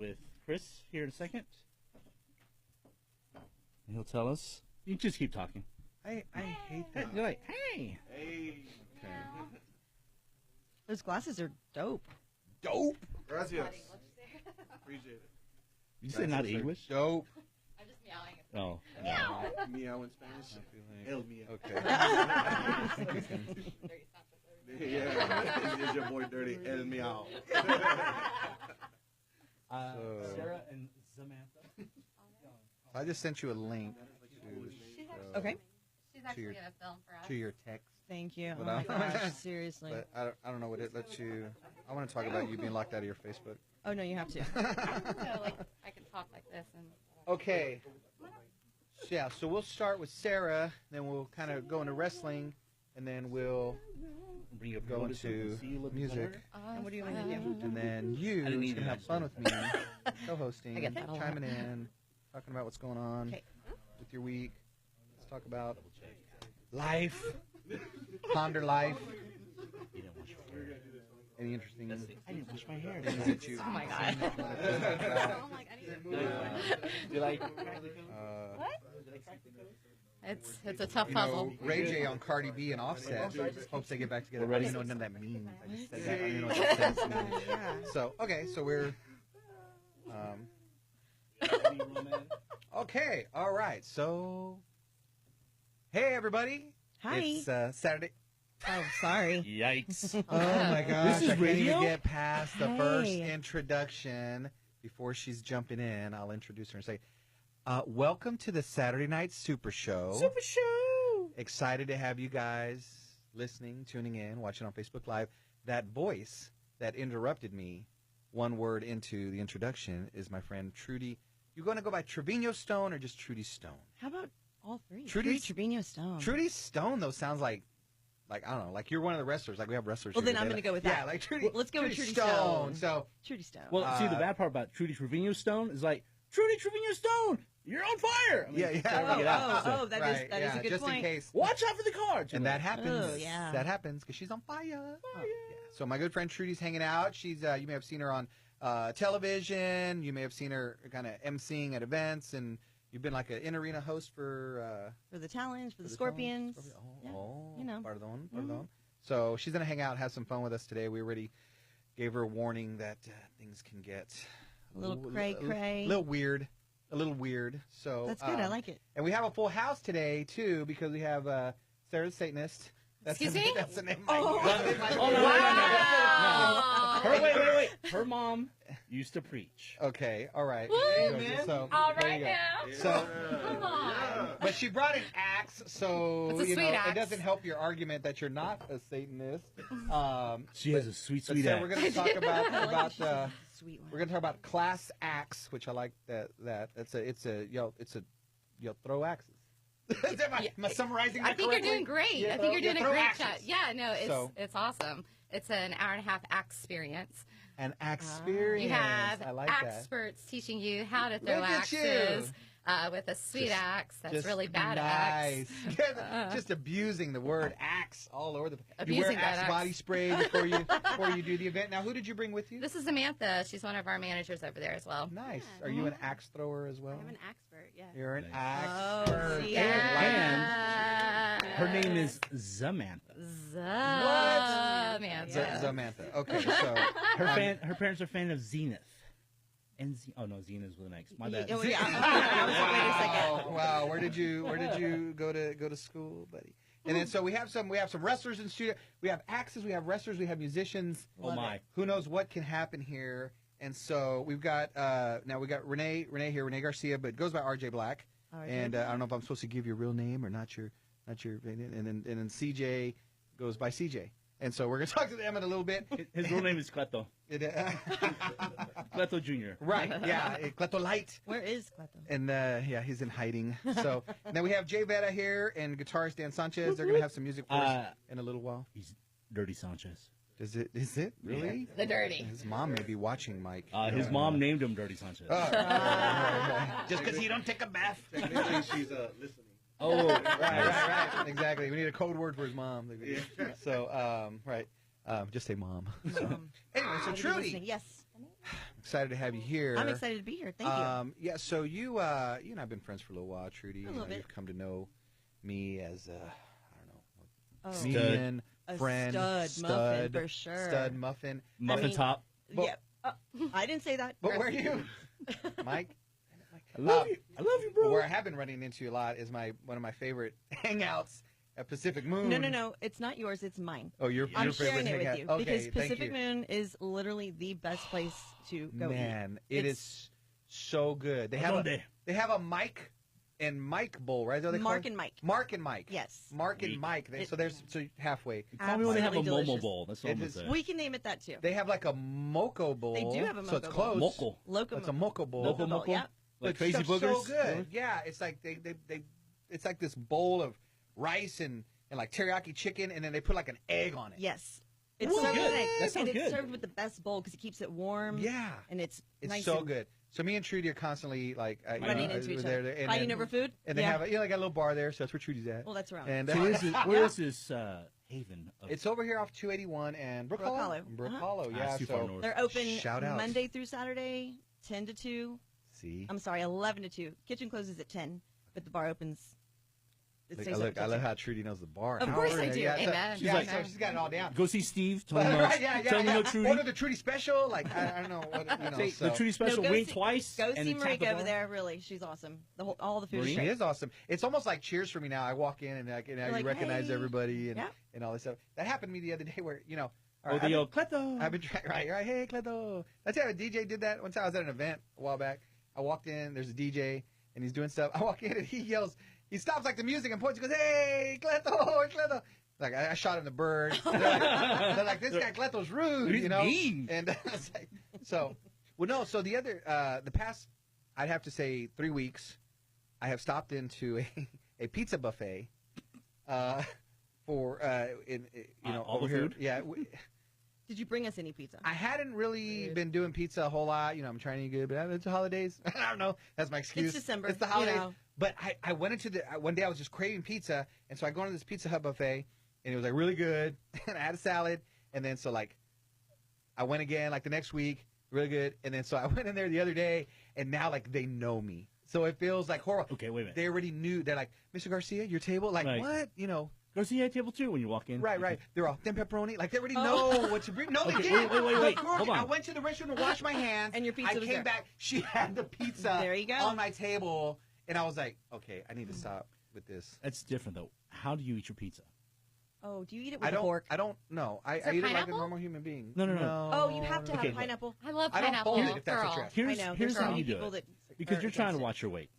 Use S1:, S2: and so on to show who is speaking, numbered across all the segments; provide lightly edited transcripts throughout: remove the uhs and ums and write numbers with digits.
S1: with Chris here in a second. And he'll tell us. You just keep talking.
S2: I hate that.
S1: You're like, hey.
S2: Hey. Okay.
S3: Those glasses are dope.
S2: Dope. Gracias. Appreciate it.
S1: You say not English?
S2: Dope.
S4: I'm just meowing.
S1: Oh.
S4: Meow.
S2: Meow in Spanish. El meow.
S1: Okay.
S2: Yeah. It's your boy Dirty El meow.
S1: Sarah and Samantha.
S5: I just sent you a link
S3: Okay.
S4: She's actually going to film for us.
S5: to your text.
S3: Thank you.
S5: But
S3: Oh my gosh, seriously.
S5: But I don't know what it lets you. I want to talk about you being locked out of your Facebook.
S3: Oh, no, you have to.
S4: So, like, I can talk like this and.
S5: Okay. Yeah, so we'll start with Sarah, then we'll kind of go into wrestling, and then we'll
S1: Bring up
S5: go into music.
S3: And what do you want to do?
S5: And then you
S1: I didn't need
S5: can
S1: it,
S5: have fun with me, co-hosting,
S4: I get that a lot.
S5: chiming in, talking about what's going on
S3: Okay.
S5: with your week. Let's talk about life, ponder life.
S1: You didn't wash your hair.
S5: Any interesting
S1: I didn't wash my hair.
S5: things that you
S4: Oh my God.
S5: about?
S4: I'm like, I need
S1: Do you like
S4: It's a tough
S5: You
S4: puzzle.
S5: know, Ray J on Cardi B and Offset hopes they get back together. I don't even know what none of that means. I just said that. I don't even know what that says. So, okay, so we're... okay, all right. So, hey, everybody.
S3: Hi.
S5: It's Saturday.
S3: Oh, sorry.
S1: Yikes.
S5: Oh, my gosh.
S1: This is
S5: I can't even
S1: radio?
S5: get past the first
S3: Hey.
S5: introduction. Before she's jumping in, I'll introduce her and say, welcome to the Saturday Night Super Show.
S1: Super show.
S5: Excited to have you guys listening, tuning in, watching on Facebook Live. That voice that interrupted me, one word into the introduction, is my friend Trudy. You going to go by Trevino Stone or just Trudy Stone?
S3: How about all three?
S5: Trudy-
S3: Trevino Stone.
S5: Trudy Stone, though, sounds like I don't know, like you're one of the wrestlers. Like we have wrestlers.
S3: Well,
S5: here
S3: then I'm
S5: today.
S3: gonna go with
S5: Yeah,
S3: that.
S5: like Trudy.
S3: Well, let's go with Trudy
S5: Stone.
S3: Stone.
S5: So,
S3: Trudy Stone.
S1: Well, see, the bad part about Trudy Trevino Stone is like, Trudy Trevino Stone, you're on fire. I mean,
S5: Yeah, yeah.
S1: gotta figure it out, so.
S3: that
S5: right,
S3: is
S5: yeah,
S3: a good
S5: just
S3: point.
S5: in case.
S1: Watch out for the cards.
S5: And that happens.
S3: Oh, yeah.
S5: That happens because she's on fire. Oh, yeah. So my good friend Trudy's hanging out. She's you may have seen her on television. You may have seen her kind of emceeing at events, and you've been like an in-arena host for
S3: For the Talons, for the
S5: the
S3: Scorpions.
S5: Talons?
S3: Yeah,
S5: Oh,
S3: you know.
S5: pardon, pardon. So she's gonna hang out, have some fun with us today. We already gave her a warning that things can get
S3: A little cray-cray.
S5: a little weird, a little weird. So
S3: That's good. I like it.
S5: And we have a full house today too because we have Sarah the Satanist. That's
S4: Excuse
S5: the,
S4: me?
S5: That's the name.
S1: Oh, no.
S4: Wow.
S1: Wait. Her mom used to preach.
S5: Okay, all right.
S4: Woo!
S5: So
S4: All
S5: there
S4: right
S5: you go.
S4: now.
S5: So,
S4: Come on.
S5: but she brought an axe, so
S4: It's a
S5: you know
S4: sweet
S5: it
S4: axe.
S5: doesn't help your argument that you're not a Satanist.
S1: She has a sweet
S5: But Sarah, we're
S1: act.
S5: going to talk about
S3: I like it. She's a sweet
S5: we're
S3: one.
S5: going to talk about class axe, which I like that you'll throw axes. Am I summarizing that
S4: I think you're
S5: correctly?
S4: doing great.
S5: You
S4: I
S5: throw-
S4: think you're
S5: you
S4: doing a
S5: throw
S4: great
S5: axes.
S4: job. Yeah, no,
S5: So-
S4: it's awesome. It's an hour-and-a-half experience.
S5: An experience.
S4: You have
S5: I like that.
S4: experts teaching you how to throw
S5: Look at you.
S4: axes with a sweet axe that's
S5: Just
S4: really bad
S5: nice.
S4: axe.
S5: Just abusing the word axe all over the. You wear
S4: Abusing that
S5: axe
S4: axe.
S5: body spray before you do the event. Now, who did you bring with you?
S4: This is Samantha. She's one of our managers over there as well.
S5: Nice.
S6: Yeah.
S5: Are you an axe thrower as well?
S6: I'm an expert, yeah.
S5: You're an
S1: Nice.
S5: axe.
S3: Oh, see,
S4: Yeah.
S1: Her name is Samantha.
S4: Samantha.
S5: Samantha. Okay, so
S1: Her parents are fan of Zenith. And Zenith with an X. My bad.
S3: Oh, yeah. I was like, wait a second.
S5: Wow. Where did you go to school, buddy? And then so we have some wrestlers in studio. We have axes, we have wrestlers, we have musicians.
S1: Oh my.
S5: Who knows what can happen here? And so we've got now we got Renee here, Renee Garcia, but goes by RJ Black.
S3: RJ
S5: And I don't know if I'm supposed to give your real name or not your and then CJ goes by CJ. And so we're gonna talk to them in a little bit.
S1: His real name is Cleto. Cleto Jr.
S5: Right, yeah, Cleto Light.
S3: Where is Cleto?
S5: And yeah, he's in hiding. So now we have Jay Veta here and guitarist Dan Sanchez. They're gonna have some music for us in a little while.
S1: He's Dirty Sanchez.
S5: Is it really?
S4: The dirty.
S5: His mom may be watching, Mike.
S1: His mom named him Dirty Sanchez.
S5: Just because you don't take a bath.
S2: Technically, she's listening.
S5: Oh, right. Exactly. We need a code word for his mom. So, right. Just say mom. So, anyway, so
S3: I'll be
S5: Trudy.
S3: listening. Yes.
S5: Excited to have you here.
S3: I'm excited to be here. Thank you.
S5: Yeah, so you and I've been friends for a little while, Trudy.
S3: A little bit.
S5: You've come to know me as
S3: Oh,
S5: median,
S3: a
S5: friend,
S3: muffin for sure.
S5: stud muffin.
S1: Muffin
S3: I mean-
S1: top.
S5: Well-
S3: Yeah. I didn't say that.
S5: But where are you, Mike?
S1: I love you. I love you, bro.
S5: Where I have been running into a lot is one of my favorite hangouts at Pacific Moon.
S3: No. It's not yours. It's mine.
S5: Oh, your
S3: I'm
S5: favorite
S3: sharing it with
S5: hangout.
S3: you
S5: Okay,
S3: because
S5: thank
S3: Pacific
S5: you.
S3: Moon is literally the best place to go
S5: Man,
S3: eat.
S5: it is so good. They have a Mike and Mike bowl, right? Is that what they call
S3: Mark
S5: it?
S3: and Mike.
S5: Mark and Mike.
S3: Yes.
S5: Mark and Mike. So halfway.
S1: Call me when they have a
S3: Absolutely
S1: Momo
S3: delicious.
S1: bowl. That's all I'm
S5: It
S1: gonna
S5: is-
S1: say.
S3: We can name it that too.
S5: They have like a moco bowl.
S3: They do have a
S5: So it's
S3: moco bowl.
S5: close.
S1: Moco.
S3: Loco.
S5: It's a moco bowl.
S3: Loco bowl.
S1: Moco?
S3: Yeah.
S1: Like
S5: It's
S1: crazy
S5: so
S1: boogers.
S5: good. Yeah, it's like they it's like this bowl of rice and like teriyaki chicken, and then they put like an egg on it.
S3: Yes. It's
S1: Ooh,
S3: served
S1: good.
S3: with,
S1: That sounds
S3: and it's
S1: good.
S3: served with the best bowl because it keeps it warm.
S5: Yeah,
S3: And it's nice
S5: so
S3: and
S5: good. So me and Trudy are constantly like
S3: running into each other.
S5: and
S3: Fighting over food.
S5: And they
S3: Yeah.
S5: have like a little bar there, so that's where Trudy's at.
S3: Well, that's around.
S5: And
S1: So where is this haven? Of
S5: it's over here off 281 and Brook
S3: Brook
S5: Hollow.
S3: Hollow.
S5: Brook
S3: Uh-huh.
S5: Hollow, yeah.
S1: That's too far
S5: So
S1: north.
S3: They're open
S5: Shout out.
S3: Monday through Saturday, 10 to 2.
S5: see,
S3: I'm sorry, 11 to 2. Kitchen closes at 10, but the bar opens. It stays open
S5: I
S3: till
S5: love
S3: 2.
S5: how Trudy knows the bar.
S4: Of course I do.
S5: Yeah,
S4: Amen.
S5: So, yeah,
S4: Amen.
S5: so she's got it all down.
S1: Go see Steve. Tell him,
S5: Right, yeah.
S1: tell him you know Trudy.
S5: Order the Trudy special. Like I don't know what
S1: Say,
S5: so.
S1: the Trudy special
S3: go
S1: wing
S3: see-
S1: twice.
S3: Go
S1: and
S3: see
S1: then tap the
S3: Marika over
S1: bar.
S3: there. Really, she's awesome. All the food is
S5: She
S3: great.
S5: is awesome. It's almost like Cheers for me now. I walk in and you
S3: like,
S5: recognize
S3: hey.
S5: everybody and,
S3: Yeah.
S5: and all this stuff. That happened to me the other day where all
S1: Oh,
S5: right,
S1: they yell, Cleto.
S5: I've been trying, right. Hey, Cleto. That's how a DJ did that. One time I was at an event a while back. I walked in. There's a DJ and he's doing stuff. I walk in and he yells. He stops like the music and points and goes, "Hey, Cleto, Cleto." Like I shot him the bird. They're like, this guy Cleto's rude,
S1: He's
S5: you know.
S1: mean.
S5: And I was like, so So the other, the past, I'd have to say 3 weeks, I have stopped into a pizza buffet, for
S1: all
S5: over
S1: the
S5: here.
S1: food?
S5: Yeah.
S3: Did you bring us any pizza?
S5: I hadn't really been doing pizza a whole lot. I'm trying to eat good, but it's the holidays. I don't know. That's my excuse.
S3: It's December.
S5: It's the holidays.
S3: You know.
S5: But I went into one day I was just craving pizza, and so I go into this Pizza Hut buffet, and it was like really good, and I had a salad, and then so like I went again like the next week, really good, and then so I went in there the other day, and now like they know me, so it feels like horrible.
S1: Okay, wait a minute.
S5: They already knew. They're like, Mr. Garcia, your table, like
S1: Right.
S5: what,
S1: Go see at table 2 when you walk in.
S5: Right. They're all thin pepperoni. Like they already know what to bring. No, they
S1: Okay,
S5: didn't.
S1: wait.
S5: The girl-
S1: Hold on.
S5: I went to the restroom to wash my hands,
S3: And your pizza
S5: I
S3: was
S5: came
S3: there.
S5: back. She had the pizza
S3: There you go.
S5: on my table, and I was like, okay, I need to stop with this.
S1: That's different, though. How do you eat your pizza?
S3: Oh, do you eat it with
S5: I
S3: a
S5: don't.
S3: fork?
S5: I don't know. I
S4: there
S5: eat it like a
S4: pineapple?
S5: normal human being.
S1: No.
S3: Oh, you have to have
S1: Okay.
S3: pineapple.
S4: I love
S5: I don't
S4: pineapple.
S5: fold it if that's what
S4: girl.
S5: you're asking.
S1: Here's,
S3: I know.
S1: here's
S3: there's
S1: how
S3: so
S1: you
S3: many
S1: do
S3: people
S1: it.
S3: that
S1: Because
S3: are
S1: you're trying to
S3: against
S1: watch your weight.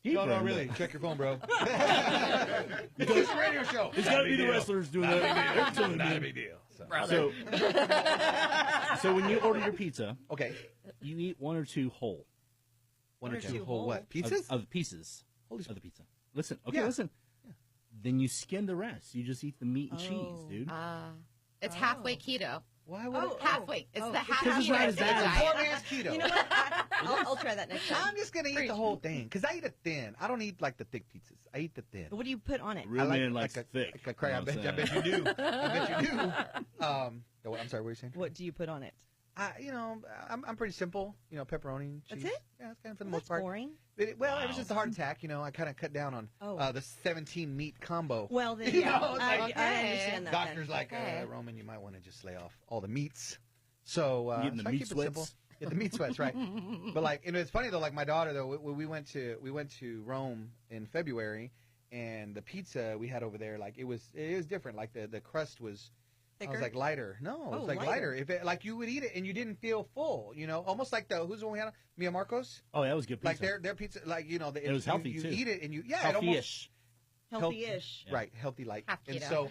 S5: No,
S1: Brenda.
S5: really. Check your phone, bro.
S1: Because
S5: It's a radio show.
S1: it's got to be the wrestlers doing that. Every time they do it.
S5: big deal.
S1: So, so when you order your pizza,
S5: Okay.
S1: you eat 1 or 2 whole
S5: One or
S3: two
S5: two whole
S3: whole.
S5: what?
S1: of,
S5: Pizzas?
S1: of pieces
S5: Holy
S1: of the pizza. Listen, okay,
S5: Yeah.
S1: listen. Then you skin the rest. You just eat the meat and cheese,
S3: Oh.
S1: dude.
S4: It's halfway keto.
S5: Why would it?
S4: Halfway. It's the half
S1: Because it's not as
S4: keto
S1: bad as-
S4: diet.
S5: Poor man's keto.
S3: You know what? I'll try that next time.
S5: I'm just gonna eat the whole thing because I eat it thin. I don't eat like the thick pizzas. I eat the thin.
S3: What do you put on it?
S1: Real
S5: I
S1: man likes
S5: like
S1: thick.
S5: Like I
S1: You know
S5: bet,
S1: what
S5: I
S1: I'm
S5: bet you do. I bet you do. I'm sorry. What were you saying?
S3: What do you put on it?
S5: I'm pretty simple. Pepperoni, cheese.
S3: That's it?
S5: Yeah, that's kind of for the
S3: Well,
S5: most
S3: that's
S5: part.
S3: boring.
S5: Well, ever since the heart attack, I kind of cut down on
S3: Oh.
S5: the 17 meat combo.
S3: Well, then,
S5: You
S3: yeah,
S5: know, it's
S3: I
S5: like,
S3: understand that.
S5: Doctor's
S3: then.
S5: like,
S4: Okay.
S5: Roman, you might want to just lay off all the meats. So,
S1: Getting the
S5: so I
S1: meat
S5: keep it simple.
S1: sweats.
S5: Yeah, the meat sweats, right? But like, it's funny though. Like my daughter though, we went to Rome in February, and the pizza we had over there, like it was different. Like the crust was. I was
S3: Thicker?
S5: like lighter. No, it was
S3: Oh,
S5: like
S3: lighter.
S5: lighter. If it, like you would eat it and you didn't feel full, almost like who's the one we had? Mia Marcos.
S1: Oh, that was good pizza.
S5: Like their pizza, like
S1: It was healthy,
S5: you
S1: too.
S5: eat it and it almost
S1: Healthy-ish.
S3: Healthy-ish.
S1: Yeah.
S5: right, healthy like.
S4: Half
S5: And
S4: keto.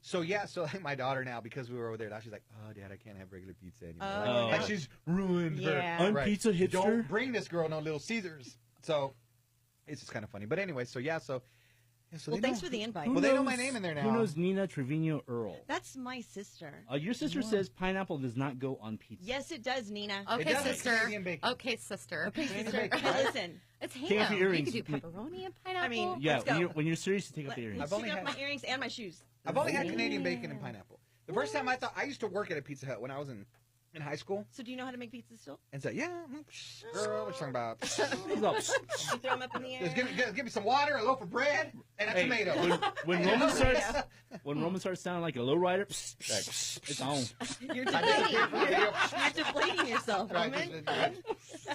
S5: so like my daughter now, because we were over there, now she's like, oh, Dad, I can't have regular pizza anymore.
S3: Oh,
S5: Like
S1: yeah.
S5: she's ruined
S3: Yeah.
S5: her.
S1: I'm
S5: Right.
S1: pizza hipster.
S5: Don't bring this girl no Little Caesars. So it's just kind of funny. But anyway, so
S3: Well, thanks for the invite.
S5: Well, they know my name in there now.
S1: Who knows Nina Trevino Earl?
S3: That's my sister.
S1: Your sister says pineapple does not go on pizza.
S3: Yes, it does, Nina.
S4: Okay,
S5: does.
S4: sister.
S5: Canadian bacon.
S4: Okay, sister.
S3: Okay,
S5: Canadian
S3: sister.
S5: bacon,
S3: Hey,
S5: right?
S3: listen.
S4: It's
S1: Take off
S4: ham.
S1: your
S4: You
S1: earrings.
S4: could do pepperoni and pineapple.
S3: mean,
S1: Yeah,
S3: Let's go.
S1: when you're serious, you take off the earrings.
S5: I've
S3: Let's
S5: only
S3: take off
S5: had-
S3: my earrings and my shoes.
S5: I've only had Canadian bacon and pineapple. The first time I used to work at a Pizza Hut when I was in in high school.
S3: So do you know how to make pizza still?
S5: And said, yeah, girl, what you talking about?
S1: He's all,
S3: You throw them up in the air.
S5: Just give me some water, a loaf of bread, and a
S1: hey,
S5: tomato.
S1: when Roman starts sounding like a lowrider, it's on.
S3: You're deflating, you're deflating yourself, Roman.
S5: Right.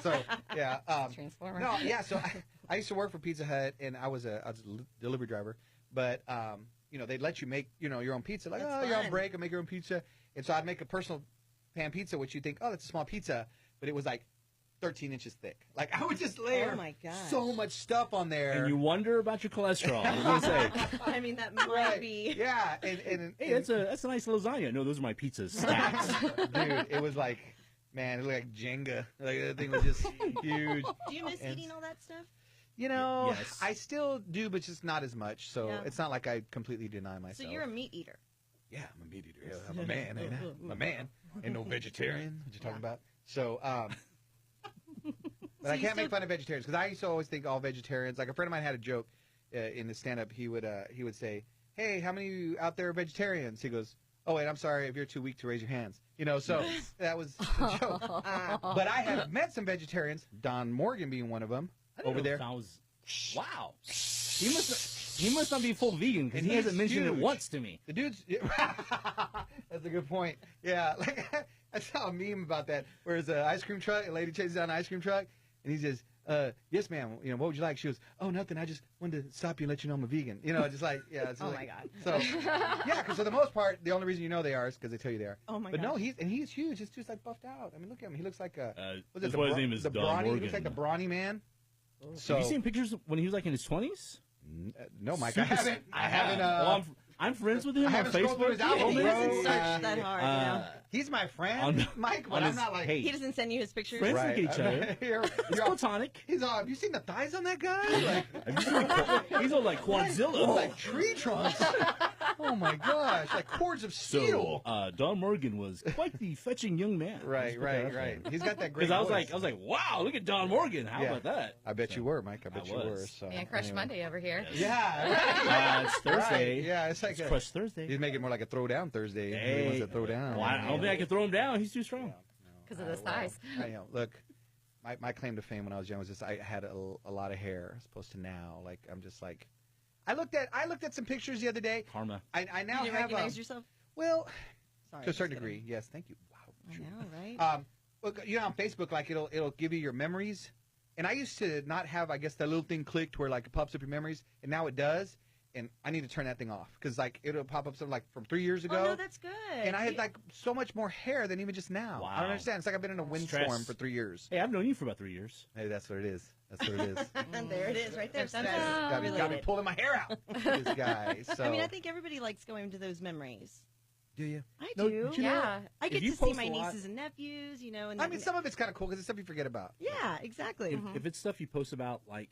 S5: So, yeah.
S4: Transformer.
S5: No, yeah, so I used to work for Pizza Hut, and I was a delivery driver. But, you know, they'd let you make, you know, your own pizza. Like,
S3: That's
S5: you're on
S3: fun.
S5: break, and make your own pizza. And so I'd make a personal pan pizza, which you think, oh, that's a small pizza. But it was like 13 inches thick. Like, I would just layer
S3: Oh my gosh.
S5: so much stuff on there.
S1: And you wonder about your cholesterol. I was gonna say,
S3: I mean, that might
S5: Right.
S3: be.
S5: Yeah. And
S1: hey, that's a nice lasagna. No, those are my pizzas. Stacks.
S5: dude, it was like, man, it looked like Jenga. Like, that thing was just huge.
S3: Do you miss
S5: And-
S3: eating all that stuff?
S5: You know,
S1: Yes.
S5: I still do, but just not as much. So
S3: Yeah.
S5: it's not like I completely deny myself.
S3: So you're a meat eater.
S5: Yeah, I'm a meat eater. Yeah, I'm a man, ain't I? I'm a man. Ain't no vegetarian. What you talking about? So, but I
S3: you
S5: can't make
S3: still-
S5: fun of vegetarians because I used to always think all vegetarians. Like a friend of mine had a joke in the stand-up. He would say, "Hey, how many of you out there are vegetarians?" He goes, "Oh wait, I'm sorry if you're too weak to raise your hands." You know, so that was the joke. But I have met some vegetarians. Don Morgan being one of them
S1: I didn't
S5: over
S1: know
S5: there.
S1: that was, wow. He must not be full vegan because
S5: And
S1: he
S5: he's
S1: hasn't mentioned it
S5: huge.
S1: once to me.
S5: The dude's that's a good point. Yeah, like I saw a meme about that. Where there's an ice cream truck, a lady chases down an ice cream truck, and he says, "Yes, ma'am. You know, what would you like?" She goes, "Oh, nothing. I just wanted to stop you and let you know I'm a vegan." You know, just like yeah. It's
S3: Oh
S5: like,
S3: my God.
S5: So yeah, because for the most part, the only reason you know they are is because they tell you they are.
S3: Oh my
S5: But no,
S3: gosh.
S5: he's huge. His dude's like buffed out. I mean, look at him. He looks like a. what's
S1: That's
S5: it,
S1: why his name is
S5: the
S1: Don
S5: brawny. He
S1: Morgan.
S5: looks like the brawny man. So
S1: Have you seen pictures when he was like in his 20s?
S5: no, Mike,
S1: Super-
S5: I haven't. I haven't.
S1: Well, I'm friends with him
S5: I
S1: on
S5: haven't scrolled through
S1: Facebook.
S5: his album,
S3: He
S5: bro.
S3: doesn't search
S5: Uh,
S3: that hard, you know?
S5: He's my friend,
S1: On-
S5: Mike, but
S1: on
S5: I'm
S1: his-
S5: not like.
S1: hey,
S3: He doesn't send you his pictures?
S1: Friends
S5: Right.
S1: look at each other.
S5: You're
S1: It's platonic.
S5: he's all. Have you seen the thighs on that guy? Like,
S1: Have you seen the- He's all like Quadzilla.
S5: like tree trunks. Oh my gosh, like cords of steel.
S1: So, Don Morgan was quite the fetching young man.
S5: Right. He's got that great.
S1: Because I
S5: voice.
S1: was like, wow, look at Don Morgan. How
S5: Yeah.
S1: about that?
S5: I bet you were, Mike. I bet
S1: I
S5: you were.
S1: was.
S5: So,
S4: Man Crush
S5: anyway.
S4: Monday over here.
S5: Yeah. Right.
S1: It's Thursday.
S5: Right. Yeah, it's like
S1: It's
S5: a,
S1: Crush Thursday.
S5: he's making it more like a throw down Thursday. He
S1: Hey.
S5: wants to throw down.
S1: Well, I don't think I can throw him down. He's too strong.
S4: Because of the size.
S5: I know. Look, my claim to fame when I was young was just I had a lot of hair as opposed to now. Like I'm just like, I looked at some pictures the other day.
S1: Karma.
S5: I now
S3: Did you
S5: have
S3: recognize yourself?
S5: well,
S3: Sorry,
S5: to a
S3: just
S5: certain
S3: kidding.
S5: degree, yes. Thank you. Wow.
S3: I know, right?
S5: Look, you know, on Facebook, like it'll give you your memories, and I used to not have, I guess, that little thing clicked where like it pops up your memories, and now it does, and I need to turn that thing off because like it'll pop up something like from 3 years ago.
S3: Oh, no, that's good.
S5: and I had like so much more hair than even just now. I
S1: Wow.
S5: don't understand. It's like I've been in a windstorm
S1: Stress.
S5: for 3 years.
S1: Hey, I've known you for about 3 years.
S5: Hey, that's what it is. That's what it is.
S3: And there it is, right there.
S4: Dun, dun,
S3: Stress
S4: dun.
S5: got me
S3: related.
S5: pulling my hair out. This guy. So.
S3: I mean, I think everybody likes going to those memories.
S5: Do you?
S3: I
S1: No,
S3: do.
S1: but you know what?
S4: Yeah.
S3: I
S1: If
S3: get
S1: you
S3: to see
S1: post
S3: my
S1: a lot-
S3: nieces and nephews, you know. And
S5: I mean, some of it's kind of cool because it's stuff you forget about.
S3: Yeah, exactly.
S1: If it's stuff you post about, like,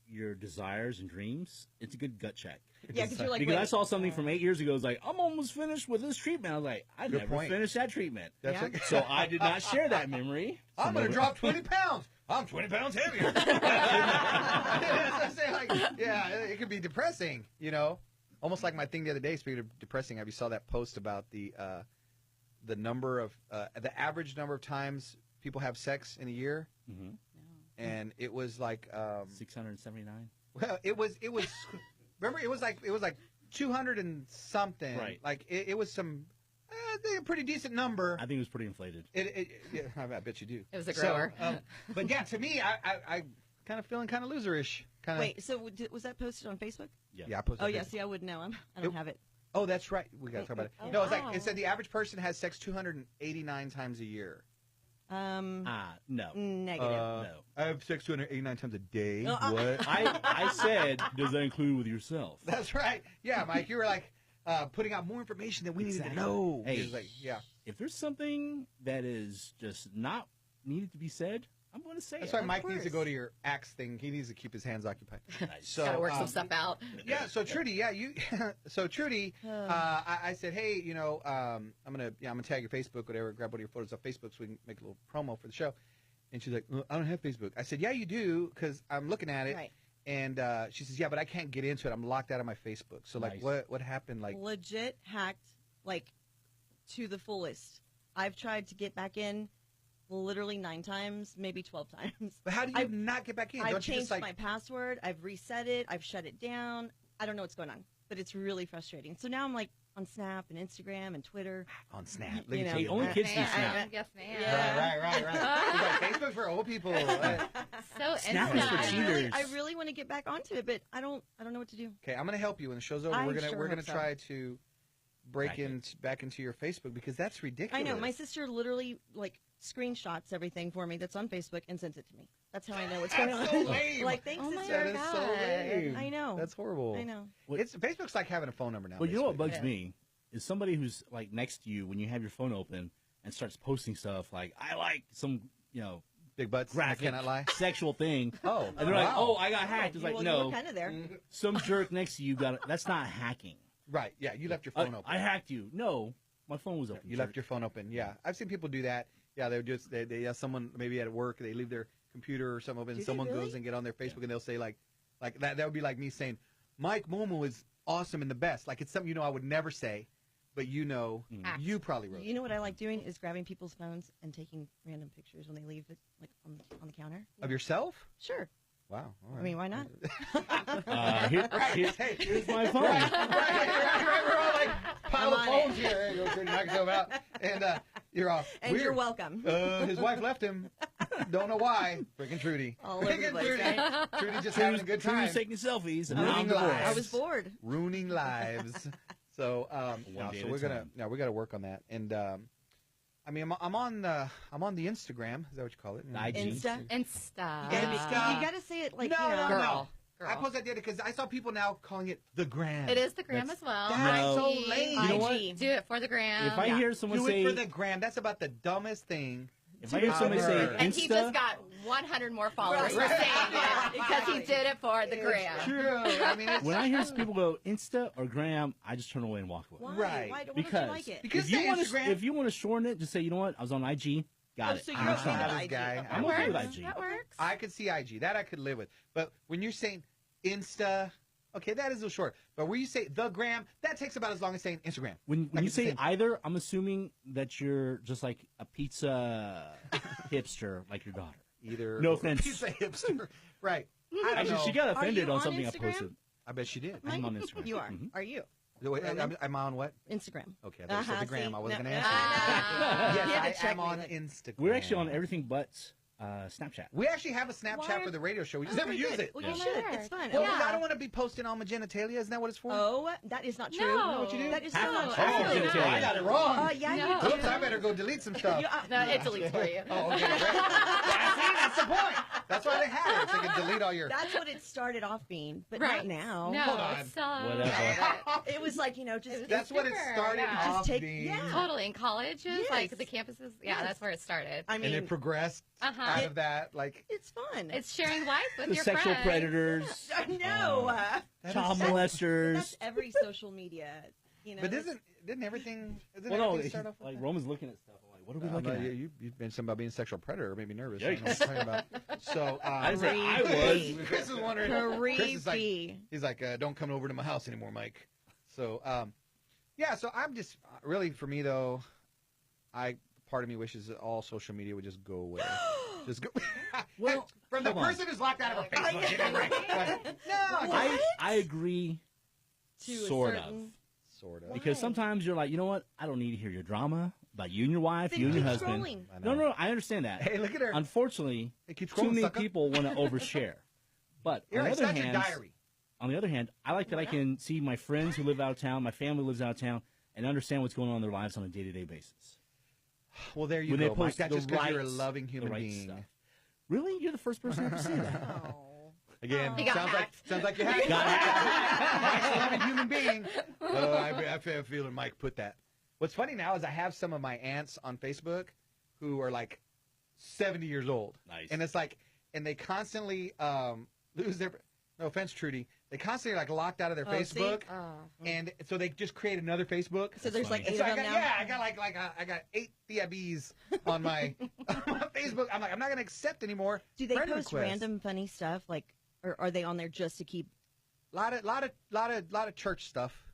S1: your desires and dreams, it's a good gut check.
S3: Yeah, because you're like,
S1: Because I
S3: wait,
S1: saw something from 8 years ago. It's like, I'm almost finished with this treatment. I was like, I
S5: Good
S1: never
S5: point.
S1: finished that treatment.
S5: That's
S3: Yeah.
S5: like,
S1: So I did not share that memory.
S5: I'm going to drop 20 pounds. I'm 20 pounds heavier. That's what I'm saying. Like, yeah, it could be depressing, you know? Almost like my thing the other day, speaking of depressing, have you saw that post about the number of, the average number of times people have sex in a year?
S1: Mm-hmm.
S5: And it was like,
S1: 679.
S5: well, it was, remember, it was like 200 and something.
S1: Right.
S5: Like, it was some, I think a pretty decent number.
S1: I think it was pretty inflated.
S5: Yeah, I bet you do.
S4: It was a grower.
S5: So, but yeah, to me, I kind of feeling kind of loserish. Kind of.
S3: Wait, so was that posted on Facebook?
S5: Yeah, I posted.
S3: Oh,
S5: it.
S3: yeah, see, I wouldn't know. I don't have it.
S5: Oh, that's right. We got to talk about it.
S3: Oh,
S5: No, it's like
S3: wow.
S5: it said the average person has sex 289 times a year.
S1: No.
S3: Negative.
S1: No.
S5: I have sex 289 times a day.
S3: No,
S5: What?
S1: I said, does that include with yourself?
S5: That's right. Yeah, Mike, you were like putting out more information than we needed to
S1: Exactly.
S5: know.
S1: Hey.
S5: It was like, yeah.
S1: If there's something that is just not needed to be said, I'm going to say
S5: That's
S1: it.
S5: why Mike needs to
S3: course.
S5: go to your axe thing. He needs to keep his hands occupied.
S1: Nice.
S5: So,
S4: Gotta work some stuff out.
S5: Yeah, so Trudy, yeah, you. So Trudy, I said, hey, you know, I'm gonna tag your Facebook, whatever. Grab one of your photos off Facebook so we can make a little promo for the show. And she's like, I don't have Facebook. I said, yeah, you do, because I'm looking at it.
S3: Right.
S5: And she says, yeah, but I can't get into it. I'm locked out of my Facebook. So like,
S1: Nice.
S5: what happened? Like,
S3: Legit hacked, like, to the fullest. I've tried to get back in literally 9 times, maybe 12 times.
S5: But how do you not get back in?
S3: I've
S5: Don't you
S3: changed
S5: just
S3: my password. I've reset it. I've shut it down. I don't know what's going on, but it's really frustrating. So now I'm like on Snap and Instagram and Twitter.
S5: on Snap?
S3: You know,
S1: Hey, only kids do Snap.
S4: Yes, ma'am.
S3: Yeah.
S5: Right. He's like, Facebook's for old people.
S4: So
S1: Snap is for
S4: instant.
S1: cheaters.
S3: I really want to get back onto it, but I don't know what to do.
S5: Okay, I'm gonna help you when the show's over.
S3: I
S5: We're gonna
S3: sure
S5: we're gonna
S3: hope so.
S5: try to break
S1: Hack it.
S5: back into your Facebook because that's ridiculous.
S3: I know. My sister literally like screenshots everything for me that's on Facebook and sends it to me. That's how I know what's going on.
S5: That's so lame.
S3: Like, thanks,
S4: Oh my
S3: sister.
S5: That is so
S4: God.
S5: lame.
S3: I know.
S5: That's horrible.
S3: I know.
S5: It's Facebook's like having a phone number now.
S1: Well, you know what bugs
S4: Yeah.
S1: me is somebody who's like next to you when you have your phone open and starts posting stuff like I like some
S5: Big butts.
S1: graphic
S5: I cannot lie.
S1: sexual thing.
S5: Oh,
S1: And they're like,
S5: wow.
S1: oh, I got hacked. It's
S3: Well,
S1: like,
S3: you
S1: no,
S3: were kind of there.
S1: some jerk next to you got it. That's not hacking.
S5: Right. Yeah, you left your phone open.
S1: I hacked you. No, my phone was open.
S5: You left your phone open. Yeah, I've seen people do that. Yeah, they would just they someone maybe at work they leave their computer or something open.
S3: Do
S5: And
S3: they
S5: someone
S3: really?
S5: goes and get on their Facebook and they'll say like that. That would be like me saying Mike Momo is awesome and the best. Like it's something I would never say, but you
S4: Mm.
S5: probably wrote.
S3: You know what I like doing is grabbing people's phones and taking random pictures when they leave it, like on the counter.
S5: Of yourself?
S3: Sure.
S5: Wow. All right.
S3: I mean, why not?
S1: Here's my phone.
S5: right. We're all like pile of
S3: I'm on
S5: phones here. There you go, Trudy, knock yourself out. And you're off.
S3: And
S5: Weird.
S3: you're welcome.
S5: His wife left him. Don't know why. Freaking Trudy.
S3: All over the
S5: Freaking
S3: place,
S5: Trudy.
S3: right?
S5: Trudy just having a good
S1: Trudy
S5: time.
S1: was taking selfies. And
S5: Ruining
S1: I'm divorced.
S5: lives.
S3: I was bored.
S5: Ruining lives. So
S1: One day
S5: so
S1: at
S5: we're
S1: a
S5: gonna
S1: time.
S5: we got to work on that. And I mean I'm on the Instagram. Is that what you call it?
S1: IG.
S3: Insta.
S4: Insta.
S5: Insta.
S3: You got to say it like,
S5: No,
S3: you know.
S5: no.
S4: Girl.
S5: I suppose I did it because I saw people now calling it the gram.
S4: It is the gram
S1: That's-
S4: as well.
S5: That's so
S4: IG.
S5: lame.
S1: You know what?
S3: IG.
S4: Do it for the gram.
S1: If I hear someone
S5: Do
S1: say,
S5: it for the gram. That's about the dumbest thing.
S1: if I hear somebody say
S5: ever.
S4: and he
S1: Insta,
S4: just got 100 more followers for
S3: Right.
S4: saying it because he did it for the gram.
S5: True. I mean, it's,
S1: when I hear people go Insta or Gram, I just turn away and walk away.
S3: Why?
S5: Right.
S3: Why don't
S1: Because
S3: you like it?
S5: because
S1: if you
S5: the
S1: want
S5: Instagram.
S1: to, if you want to shorten it, just say, you know what, I was on IG. Got
S3: Oh,
S1: it.
S3: so
S1: I'm
S3: you're
S1: not
S3: okay
S1: trying
S3: with
S1: to-
S5: this
S3: IG.
S5: guy.
S3: Okay.
S1: I'm
S4: That
S1: okay with
S4: works.
S1: IG.
S4: That works.
S5: I could see IG. That I could live with. But when you're saying Insta, okay, that is a little short. But when you say the gram, that takes about as long as saying Instagram.
S1: When
S5: Like
S1: you
S5: it's the
S1: say
S5: same.
S1: either, I'm assuming that you're just like a pizza hipster, like your daughter.
S5: Either.
S1: No offense.
S5: Pizza hipster. Right. I don't
S1: Actually,
S5: know.
S1: she got
S3: Are
S1: offended
S3: you
S1: on
S3: on
S1: something
S3: Instagram?
S1: I posted.
S5: I bet she did.
S1: I'm on Instagram.
S3: You are.
S1: Mhm.
S3: Are you?
S5: Wait,
S3: Really?
S5: I'm on what?
S3: Instagram.
S5: Okay, I thought you said the gram.
S3: see?
S5: I wasn't
S3: No,
S5: going to
S3: no,
S5: answer.
S4: Ah.
S3: You had
S5: Yes,
S3: to
S5: I
S3: check
S5: am
S3: me,
S5: on
S3: like-
S5: Instagram.
S1: We're actually on everything but Snapchat.
S5: We actually have a Snapchat
S3: Why
S5: for the radio show. We just never
S3: Oh,
S5: use
S3: good.
S5: it.
S3: Well,
S1: Yeah.
S3: you should. It's fun.
S5: Well,
S4: Yeah.
S5: because I don't want to be posting all my genitalia. Isn't that what it's for?
S3: Oh, that is not true.
S4: No.
S5: You know what you do?
S3: That is
S1: Half-
S3: not
S1: half
S3: true.
S1: of genitalia.
S5: I got it wrong.
S3: Yeah,
S4: No.
S3: you do.
S5: Oops, I better go delete some stuff.
S3: You,
S4: No, it deletes for you.
S5: Oh, okay. Right. Yeah, see, that's the point. That's why they have it. So they can delete all your.
S3: That's what it started off being, but
S4: Right.
S3: not now.
S4: No,
S5: Hold on.
S4: it's still
S1: Whatever.
S3: It was like, just
S5: That's what it
S4: different,
S5: started
S4: yeah.
S5: off
S3: Just take-
S5: being.
S3: yeah.
S4: Totally. In colleges,
S3: Yes.
S4: like the campuses, yeah,
S3: Yes.
S4: that's where it started.
S3: I mean,
S5: And it progressed
S4: Uh-huh.
S5: out of that. Like,
S3: it's fun.
S4: It's sharing life with
S1: The
S4: your
S1: sexual
S4: friends.
S1: predators,
S3: I know.
S5: that
S1: child
S5: is-
S3: That's
S1: molesters.
S3: every social media. You know,
S5: But
S3: it's-
S5: didn't everything? Didn't
S1: Well, no,
S5: everything start off
S1: like
S5: with
S1: Roman's looking at stuff. I'm like, what are we
S5: that?
S1: looking at?
S5: You've mentioned something about being a sexual predator, or maybe nervous.
S1: Yeah,
S5: I don't know what you're talking about. So
S1: I didn't say I
S3: Creepy.
S1: was.
S5: Chris is wondering. Chris is like,
S3: creepy.
S5: he's like, don't come over to my house anymore, Mike. So, yeah. So I'm just really for me though, part of me wishes that all social media would just go away. Just go.
S1: Well,
S5: from the
S1: come on.
S5: person who's locked out of her Facebook. You know, right? No,
S1: I agree,
S3: To a
S1: sort of.
S3: certain-
S5: sort of.
S1: Because
S3: Why?
S1: sometimes you're like, you know what? I don't need to hear your drama about you and your wife,
S3: Then
S1: you and your
S3: keep
S1: husband.
S3: scrolling.
S5: I know.
S1: No, I understand that.
S5: Hey, look at her.
S1: Unfortunately,
S5: It keeps
S1: too
S5: scrolling,
S1: many
S5: sucker.
S1: people want to overshare. But
S5: You're
S1: on
S5: right,
S1: the other
S5: it's not
S1: hand,
S5: your diary.
S1: on the other hand, I like that I can see my friends who live out of town, my family lives out of town, and understand what's going on in their lives on a day-to-day basis.
S5: Well, there you
S1: When
S5: go,
S1: they
S5: Mike.
S1: post
S5: That's
S1: the
S5: just because you're a
S1: right-
S5: loving
S1: the
S5: human
S1: right
S5: being.
S1: stuff. Really? You're the first person to ever say that.
S3: Oh.
S5: Again,
S4: He got
S5: sounds
S4: hacked.
S5: like you hacked.
S1: Got
S5: Mike's a loving human being. I feel feeling Mike put that. What's funny now is I have some of my aunts on Facebook who are like 70 years old.
S1: Nice.
S5: And it's like, and they constantly lose their, no offense, Trudy, they constantly like locked out of their
S3: Oh, see?
S5: Facebook.
S4: Oh.
S5: And so they just create another Facebook.
S3: So there's like
S1: funny.
S3: eight
S5: And so
S3: of them now.
S5: I got I got 8 Theabes on my on Facebook. I'm like, I'm not gonna accept anymore.
S3: Do they
S5: friend
S3: post
S5: requests.
S3: random funny stuff, like, or are they on there just to keep?
S5: lot of church stuff,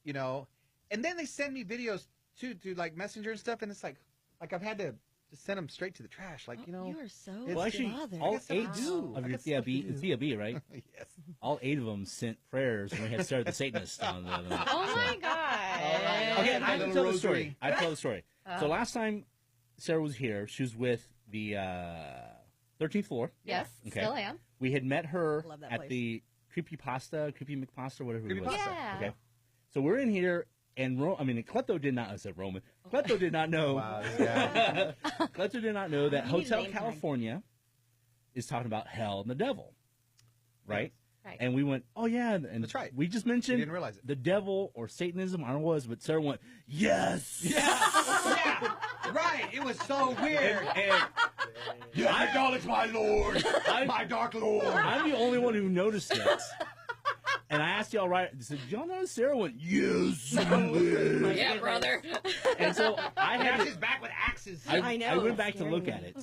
S5: you know, and then they send me videos too, to like Messenger and stuff, and it's like I've had to just send them straight to the trash. Like, you know.
S3: You are so
S1: Well, actually,
S3: bothered.
S1: all
S5: got stuff
S1: 8
S5: to do.
S1: of
S5: I
S1: your
S5: got stuff to do.
S1: it's B, right?
S5: Yes.
S1: All 8 of them sent prayers when we had Sarah the Satanist on the other night.
S4: Oh my God.
S1: Okay, I have to
S5: Little
S1: tell the
S5: rosary.
S1: story. I have to tell the story. So last time Sarah was here, she was with the 13th floor.
S4: Yes,
S1: Okay.
S4: still am.
S1: We had met her
S3: Love that
S1: at
S3: place.
S1: the Creepy McPasta, whatever it was.
S5: Creepypasta.
S4: Yeah.
S1: Okay. So we're in here, and Klepto did not. I said Roman. Klepto did not know.
S5: Wow, this guy.
S1: Klepto did not know that
S3: You need a
S1: Hotel
S3: name tag.
S1: California is talking about hell and the devil, right?
S4: Right.
S1: And we went, oh yeah, and
S5: That's right.
S1: We just
S5: You
S1: mentioned
S5: didn't realize it.
S1: the devil or Satanism. I don't know what it was, but Sarah went, yes,
S5: Yeah. Right. It was so weird.
S1: and
S2: I acknowledge my Lord, my dark Lord.
S1: I'm the only one who noticed it. And I asked y'all right. I said, did y'all notice? Sarah went, yes.
S4: Yeah, brother.
S1: And so I had
S5: Now
S1: to,
S5: she's back with axes.
S3: I know.
S1: I went back to
S3: Scary.
S1: look at it,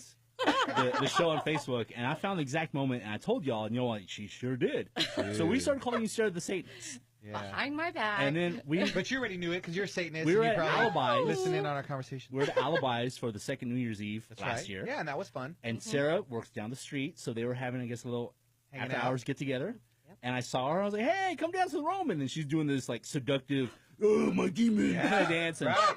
S1: the show on Facebook, and I found the exact moment, and I told y'all, and y'all like, she sure did. So we started calling you Sarah the Satanist.
S5: Yeah.
S4: Behind my back.
S1: And then
S5: But you already knew it because you're a Satanist.
S1: We were
S5: and
S1: at
S5: you probably
S1: Alibis.
S5: listened in on our conversation.
S1: we're at Alibis for the second New Year's Eve
S5: That's
S1: last
S5: right.
S1: year.
S5: Yeah, and that was fun.
S1: And Sarah works down the street, so they were having, I guess, a little
S5: Hanging
S1: after
S5: out.
S1: hours get together.
S3: Yep.
S1: And I saw her. I was like, "Hey, come down to the Roman." And she's doing this like seductive, "Oh, my demon," kind of dance. And
S5: Right.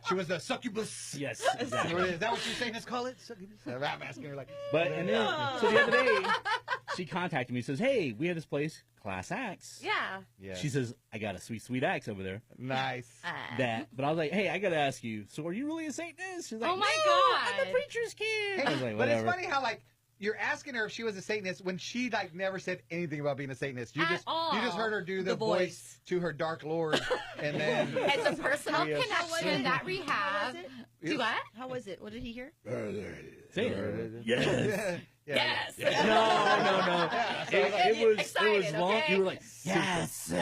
S5: She was the succubus.
S1: yes,
S5: Is
S1: exactly.
S5: that what you Satanists call it? Succubus? I'm asking her like.
S1: But and then so the other day, she contacted me. Says, "Hey, we have this place, Class Axe."
S4: yeah.
S5: Yeah.
S1: She says, "I got a sweet axe over there."
S5: nice.
S1: But I was like, "Hey, I gotta ask you. So, are you really a Satanist?" She's like,
S4: Oh my
S1: "No,
S4: God.
S1: I'm a preacher's kid." I was like,
S5: But it's
S1: "Whatever."
S5: funny how like you're asking her if she was a Satanist when she like never said anything about being a Satanist. You
S4: At
S5: just
S4: all.
S5: you just heard her do the
S3: The
S5: voice
S3: voice.
S5: to her dark lord, and then
S4: It's a personal
S1: Yes.
S4: connection that we
S3: How
S4: have.
S3: was it?
S4: Do what?
S3: How was it? What did he hear?
S1: Say it. Yes.
S4: Yes.
S1: No. It was
S4: Excited,
S1: long.
S4: okay?
S1: You were like, yes.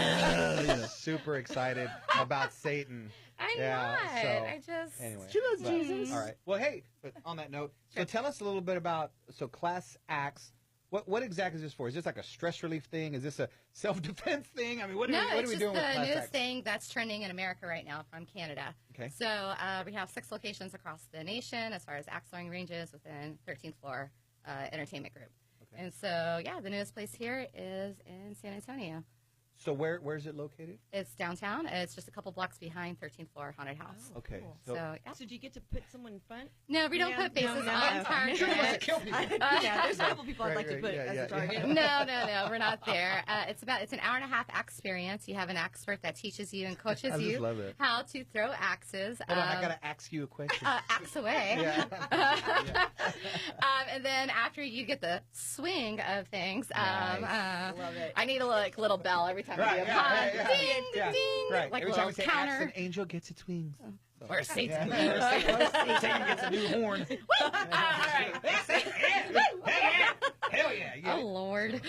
S5: super excited about Satan.
S4: I'm
S5: Yeah,
S4: not.
S5: so,
S4: I just.
S5: Anyway,
S1: She loves
S5: but-
S1: Jesus.
S5: All right. Well, hey, but on that note, so tell us a little bit about Class Axe. What exactly is this for? Is this like a stress relief thing? Is this a self-defense thing? I mean, what
S4: No,
S5: are
S4: it's
S5: we
S4: just
S5: doing with
S4: the
S5: Class
S4: newest
S5: Axe?
S4: thing that's trending in America right now from Canada.
S5: Okay.
S4: So we have 6 locations across the nation as far as axe throwing ranges within 13th floor entertainment group.
S5: Okay.
S4: And so, yeah, the newest place here is in San Antonio.
S5: So where's it located?
S4: It's downtown. It's just a couple blocks behind 13th floor haunted house.
S5: Okay.
S3: Cool.
S4: So, yeah.
S3: So do you get to put someone in front?
S4: No, we don't
S3: Yeah,
S4: put faces
S3: no.
S4: on target.
S5: Sure wants to kill people.
S3: Yeah, there's a couple people I'd like to
S5: Right,
S3: put
S5: yeah,
S3: as
S5: yeah,
S3: a target.
S4: No, we're not there. It's an hour and a half experience. You have an expert that teaches you and coaches
S5: I just
S4: you
S5: love it.
S4: how to throw axes.
S5: Hold on, I gotta ask you a question.
S4: Axe away.
S5: Yeah.
S4: And then after you get the swing of things,
S5: Nice.
S3: Love it.
S4: I need a little bell every time
S5: Right,
S4: I do a
S5: yeah,
S4: pun.
S5: yeah, yeah.
S4: Ding,
S5: Yeah,
S4: ding,
S5: right.
S4: like
S5: Every
S4: a
S5: time
S4: little
S5: we say
S4: counter.
S5: axe, an angel gets its wings. So.
S4: Or Satan.
S5: Yeah. Satan gets a new horn.
S4: All right.
S5: Hell yeah. You get
S4: Oh
S5: it?
S4: Lord.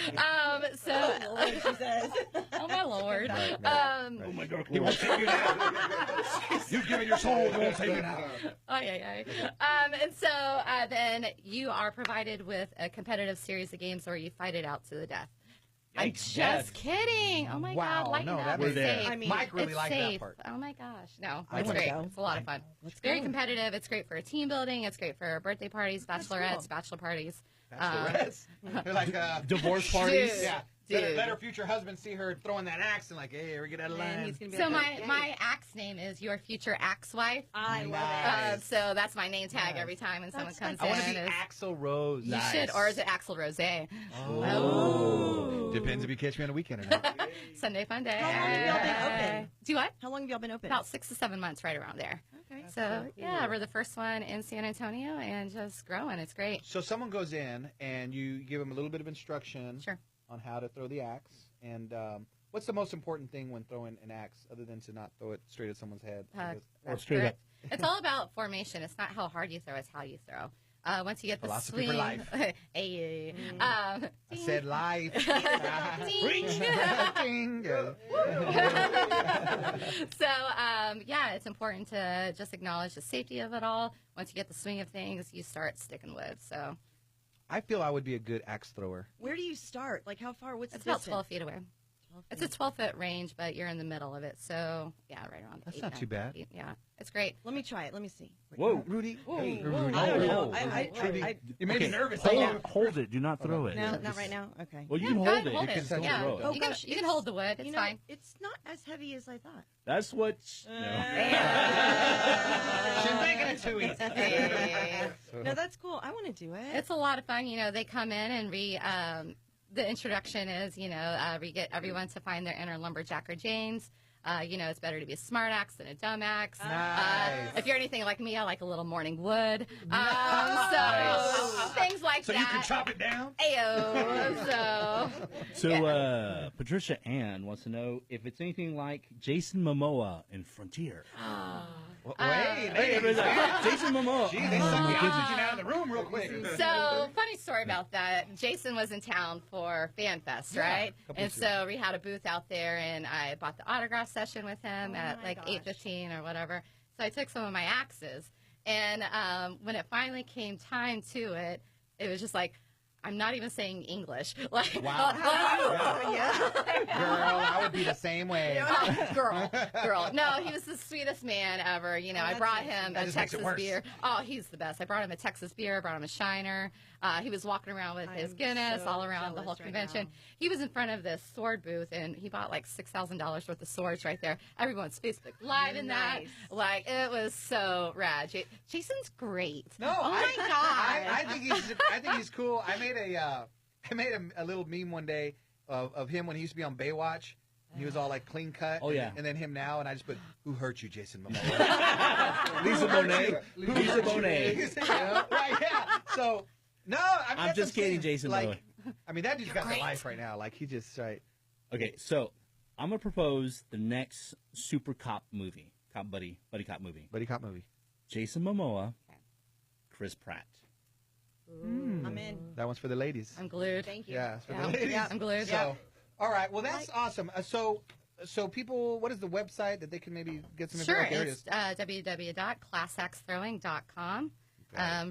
S4: So,
S3: Lord, she says.
S4: oh my Lord.
S5: Right.
S1: Oh my dark
S2: He
S1: Lord.
S2: won't take you now. You've given your soul. He won't take you now.
S4: And so then you are provided with a competitive series of games where you fight it out to the death. I'm
S1: Yikes.
S4: just kidding. Oh my
S5: Wow,
S4: God, lighten
S5: no,
S4: up.
S5: that
S1: We're
S4: It's
S1: there.
S4: safe.
S3: I mean,
S5: Mike really
S4: It's
S5: liked
S4: safe.
S5: that part.
S4: Oh my gosh, no,
S3: I
S4: it's
S3: wanna
S4: great.
S3: go.
S4: It's a lot of fun.
S3: Let's
S4: Very
S3: go.
S4: competitive. It's great for team building. It's great for birthday parties,
S3: That's
S4: bachelorettes,
S3: cool.
S4: bachelor parties.
S5: Bachelorettes. They're like
S1: Divorce parties.
S4: Dude.
S5: Yeah.
S4: Dude.
S5: Let her future husband see her throwing that axe and like, hey, we get out of
S3: And
S5: line.
S3: he's gonna be
S4: So
S3: like,
S4: my axe name is your future axe wife.
S3: I love
S5: Nice.
S4: So that's my name tag
S5: Nice.
S4: every time when someone
S3: That's
S4: comes
S5: I want to
S4: in.
S5: be
S4: is-
S5: Axel Rose.
S4: You should, or is it Axel Rose?
S5: Oh. Depends if you catch me on a weekend or not.
S4: Sunday fun day.
S3: How long have y'all been open?
S4: Do what?
S3: it. How long have y'all been open?
S4: About 6 to 7 months, right around there.
S3: Okay.
S4: So yeah, we're the first one in San Antonio and just growing. It's great.
S5: So someone goes in and you give them a little bit of instruction
S4: Sure.
S5: on how to throw the axe. And what's the most important thing when throwing an axe other than to not throw it straight at someone's head?
S1: Or
S4: That's
S1: straight
S4: correct. It's all about formation. It's not how hard you throw; it's how you throw. Once you get the
S5: Philosophy
S4: swing,
S5: for life.
S4: hey,
S5: I said life.
S4: Ding.
S5: Ding.
S4: So yeah, it's important to just acknowledge the safety of it all. Once you get the swing of things, you start sticking with. So
S5: I feel I would be a good axe thrower.
S3: Where do you start? Like how far? What's
S4: it's
S3: the
S4: about
S3: distance?
S4: 12 feet away. It's a 12-foot range, but you're in the middle of it. So, yeah, right around
S5: That's
S4: 8,
S5: not
S4: 9
S5: too bad.
S4: feet. Yeah, it's great.
S3: Let me try it. Let me see.
S1: Whoa.
S5: Rudy. Hey,
S3: Whoa.
S5: Rudy.
S3: I don't know.
S1: Whoa.
S5: You made me nervous.
S1: Hold it. Do not throw it.
S3: No, not right now. Okay.
S1: Well, you
S4: Yeah,
S1: can
S4: go
S1: hold
S4: ahead
S1: it.
S4: and hold
S1: You
S4: it.
S1: can
S4: Yeah.
S1: throw it.
S3: Oh,
S4: You can-
S3: gosh,
S4: you can hold the wood. It's fine.
S3: It's not as heavy as I thought.
S1: That's what.
S5: She's making it too easy.
S4: Hey.
S3: No, that's cool. I want to do it.
S4: It's a lot of fun. You know, they come in and the introduction is, we get everyone to find their inner lumberjack or Janes. It's better to be a smart axe than a dumb axe.
S5: Nice.
S4: If you're anything like me, I like a little morning wood.
S5: Nice.
S4: So things like
S5: So
S4: that.
S5: you can chop it down?
S4: Ayo.
S1: So, Patricia Ann wants to know if it's anything like Jason Momoa in Frontier.
S5: Wait,
S1: Jason Momoa.
S5: Gee, they sucked the oxygen out of the room real quick.
S4: So, funny story about that. Jason was in town for Fan Fest, right? And so we had a booth out there, and I bought the autograph session with him at like 8:15 or whatever. So I took some of my axes, and when it finally came time to it, it was just like, I'm not even saying English. Like,
S5: Wow.
S3: Yeah.
S5: Girl, I would be the same way.
S4: girl. No, he was the sweetest man ever. I brought him
S5: That
S4: a
S5: just makes it
S4: Texas
S5: worse.
S4: beer. Oh, he's the best. I brought him a Texas beer. I brought him a Shiner. He was walking around with his
S3: I'm
S4: Guinness
S3: so
S4: all around the whole
S3: jealous right
S4: convention.
S3: now.
S4: He was in front of this sword booth, and he bought like $6,000 worth of swords right there. Everyone's Facebook Live in that.
S3: Nice.
S4: Like, it was so rad. Jason's great.
S5: No,
S4: oh my God.
S5: I think he's cool. I made a little meme one day of him when he used to be on Baywatch. And he was all like clean cut.
S1: Oh, yeah.
S5: And then him now, and I just put, "Who hurt you, Jason Momoa?"
S1: Lisa Bonet. Lisa Bonet.
S5: Right? Yeah. So no,
S1: I'm
S5: that's
S1: just
S5: what
S1: kidding,
S5: saying.
S1: Jason
S5: Like,
S1: Momoa.
S5: I mean, that dude's got the
S4: great.
S5: life right now. Like he just right.
S1: Okay, so I'm gonna propose the next super cop movie, buddy cop movie.
S5: Buddy cop movie.
S1: Jason Momoa, Chris Pratt.
S3: I'm in.
S5: That one's for the ladies.
S4: I'm glued.
S3: Thank you.
S5: Yeah, it's for
S4: Yeah.
S5: the ladies.
S4: Yeah, I'm glued.
S5: So, all right. Well, that's awesome. So people, what is the website that they can maybe get some
S4: Sure,
S5: info?
S4: it's www.classaxthrowing.com.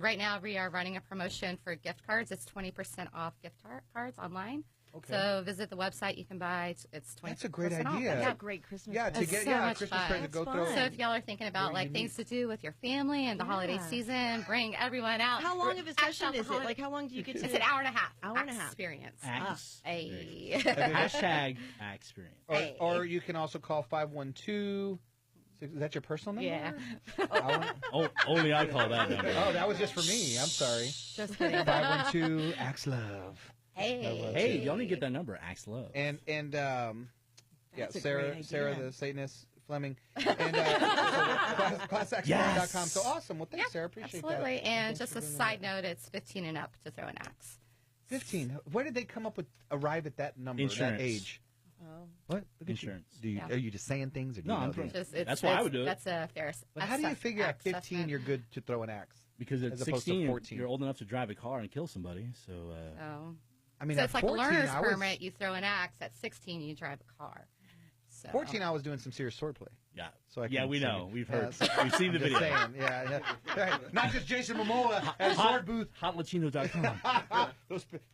S4: Right now, we are running a promotion for gift cards. It's 20% off gift cards online.
S5: Okay.
S4: So visit the website. You can buy. It's 20%.
S5: That's a great
S4: off.
S5: idea.
S3: That's
S4: Yeah.
S3: a great Christmas.
S5: Yeah, to
S3: present.
S5: get
S4: so much
S5: Christmas
S4: fun.
S5: present to go
S3: That's
S5: through.
S3: fun.
S4: So if y'all are thinking about
S5: Very
S4: like things to
S5: unique.
S4: do with your family and the holiday
S3: Yeah.
S4: season, bring everyone out.
S3: How long of a
S4: Act
S3: session
S4: out the
S3: is it?
S4: holiday-
S3: Like, how long do you get to?
S4: It's an hour and a half.
S3: Hour and a half.
S4: Experience.
S1: Axe.
S4: Hey.
S1: Hashtag experience.
S5: Or you can also call 512. Is that your personal number?
S4: Yeah.
S1: Oh, only I call that number.
S5: Oh, that was just for me. I'm sorry.
S3: Just kidding.
S5: 512 Axe Love.
S4: Hey.
S1: Hey, y'all need to get that number. Axe Love.
S5: And yeah,
S3: That's a
S5: Sarah,
S3: great
S5: Sarah
S3: idea.
S5: the Satanist Fleming, and ClassAxThrowing.com.
S1: Yes.
S5: So awesome. Well, thanks,
S4: Yeah,
S5: Sarah. Appreciate
S4: absolutely.
S5: that.
S4: And
S5: Thanks
S4: just
S5: for
S4: a
S5: bringing
S4: side
S5: that up.
S4: note, it's 15 and up to throw an axe.
S5: 15. Where did they arrive at that number,
S1: Insurance.
S5: that age?
S3: Oh.
S5: What? Look at
S1: Insurance.
S5: You.
S4: Yeah.
S5: Are you just saying things, or do
S1: No,
S5: you know
S1: I'm
S5: things?
S1: from-
S4: Just,
S1: That's why I would do it.
S4: That's a fair.
S5: But how do you figure at 15
S4: assessment.
S5: you're good to throw an axe?
S1: Because at
S5: As opposed to
S1: 16,
S5: 14.
S1: you're old enough to drive a car and kill somebody. So,
S4: Oh.
S5: I mean,
S4: So
S5: at
S4: it's like a
S5: 14,
S4: learner's
S5: I was,
S4: permit. You throw an axe. At 16, you drive a car. So
S5: 14, I was doing some serious swordplay.
S1: yeah.
S5: So I
S1: Yeah,
S5: can
S1: we
S5: send
S1: know.
S5: you-
S1: We've
S5: Yeah,
S1: heard.
S5: so-
S1: We've seen the
S5: I'm just
S1: video.
S5: saying, yeah. Right. Not just Jason Momoa at a sword booth.
S1: HotLatino.com.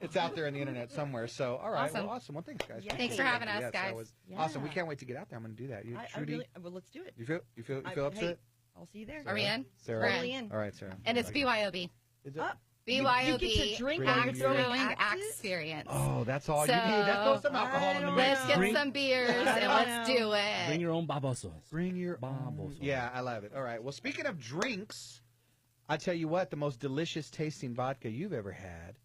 S5: It's out there on the internet somewhere. So, all right.
S4: Awesome.
S5: Well, awesome. Well, thanks, guys.
S3: Yeah.
S4: Thanks for having us,
S5: Yes,
S4: guys.
S5: that was
S3: Yeah.
S5: awesome. We can't wait to get out there. I'm going to do that. You,
S3: I
S5: Trudy,
S3: really, well, let's do it.
S5: you feel up to
S3: Hey,
S5: it?
S3: I'll see you there.
S4: Are we in?
S5: Sarah?
S4: We're
S3: Totally in.
S5: All right, Sarah.
S4: And it's BYOB.
S5: Is it?
S3: Oh,
S4: BYOB.
S3: You get to drink
S5: while
S4: axe
S5: you're
S3: throwing
S4: throwing axe
S3: axes?
S4: experience.
S5: Oh, that's all
S4: So-
S5: you need. Let's throw some alcohol in the
S3: I
S5: mix.
S4: Let's get
S1: Bring-
S4: some beers and
S3: I
S4: let's
S3: know.
S4: do it.
S1: Bring your own babosos.
S5: Bring your
S1: Bubbles.
S5: Yeah, I love it. All right. Well, speaking of drinks, I tell you what, the most delicious tasting vodka you've ever had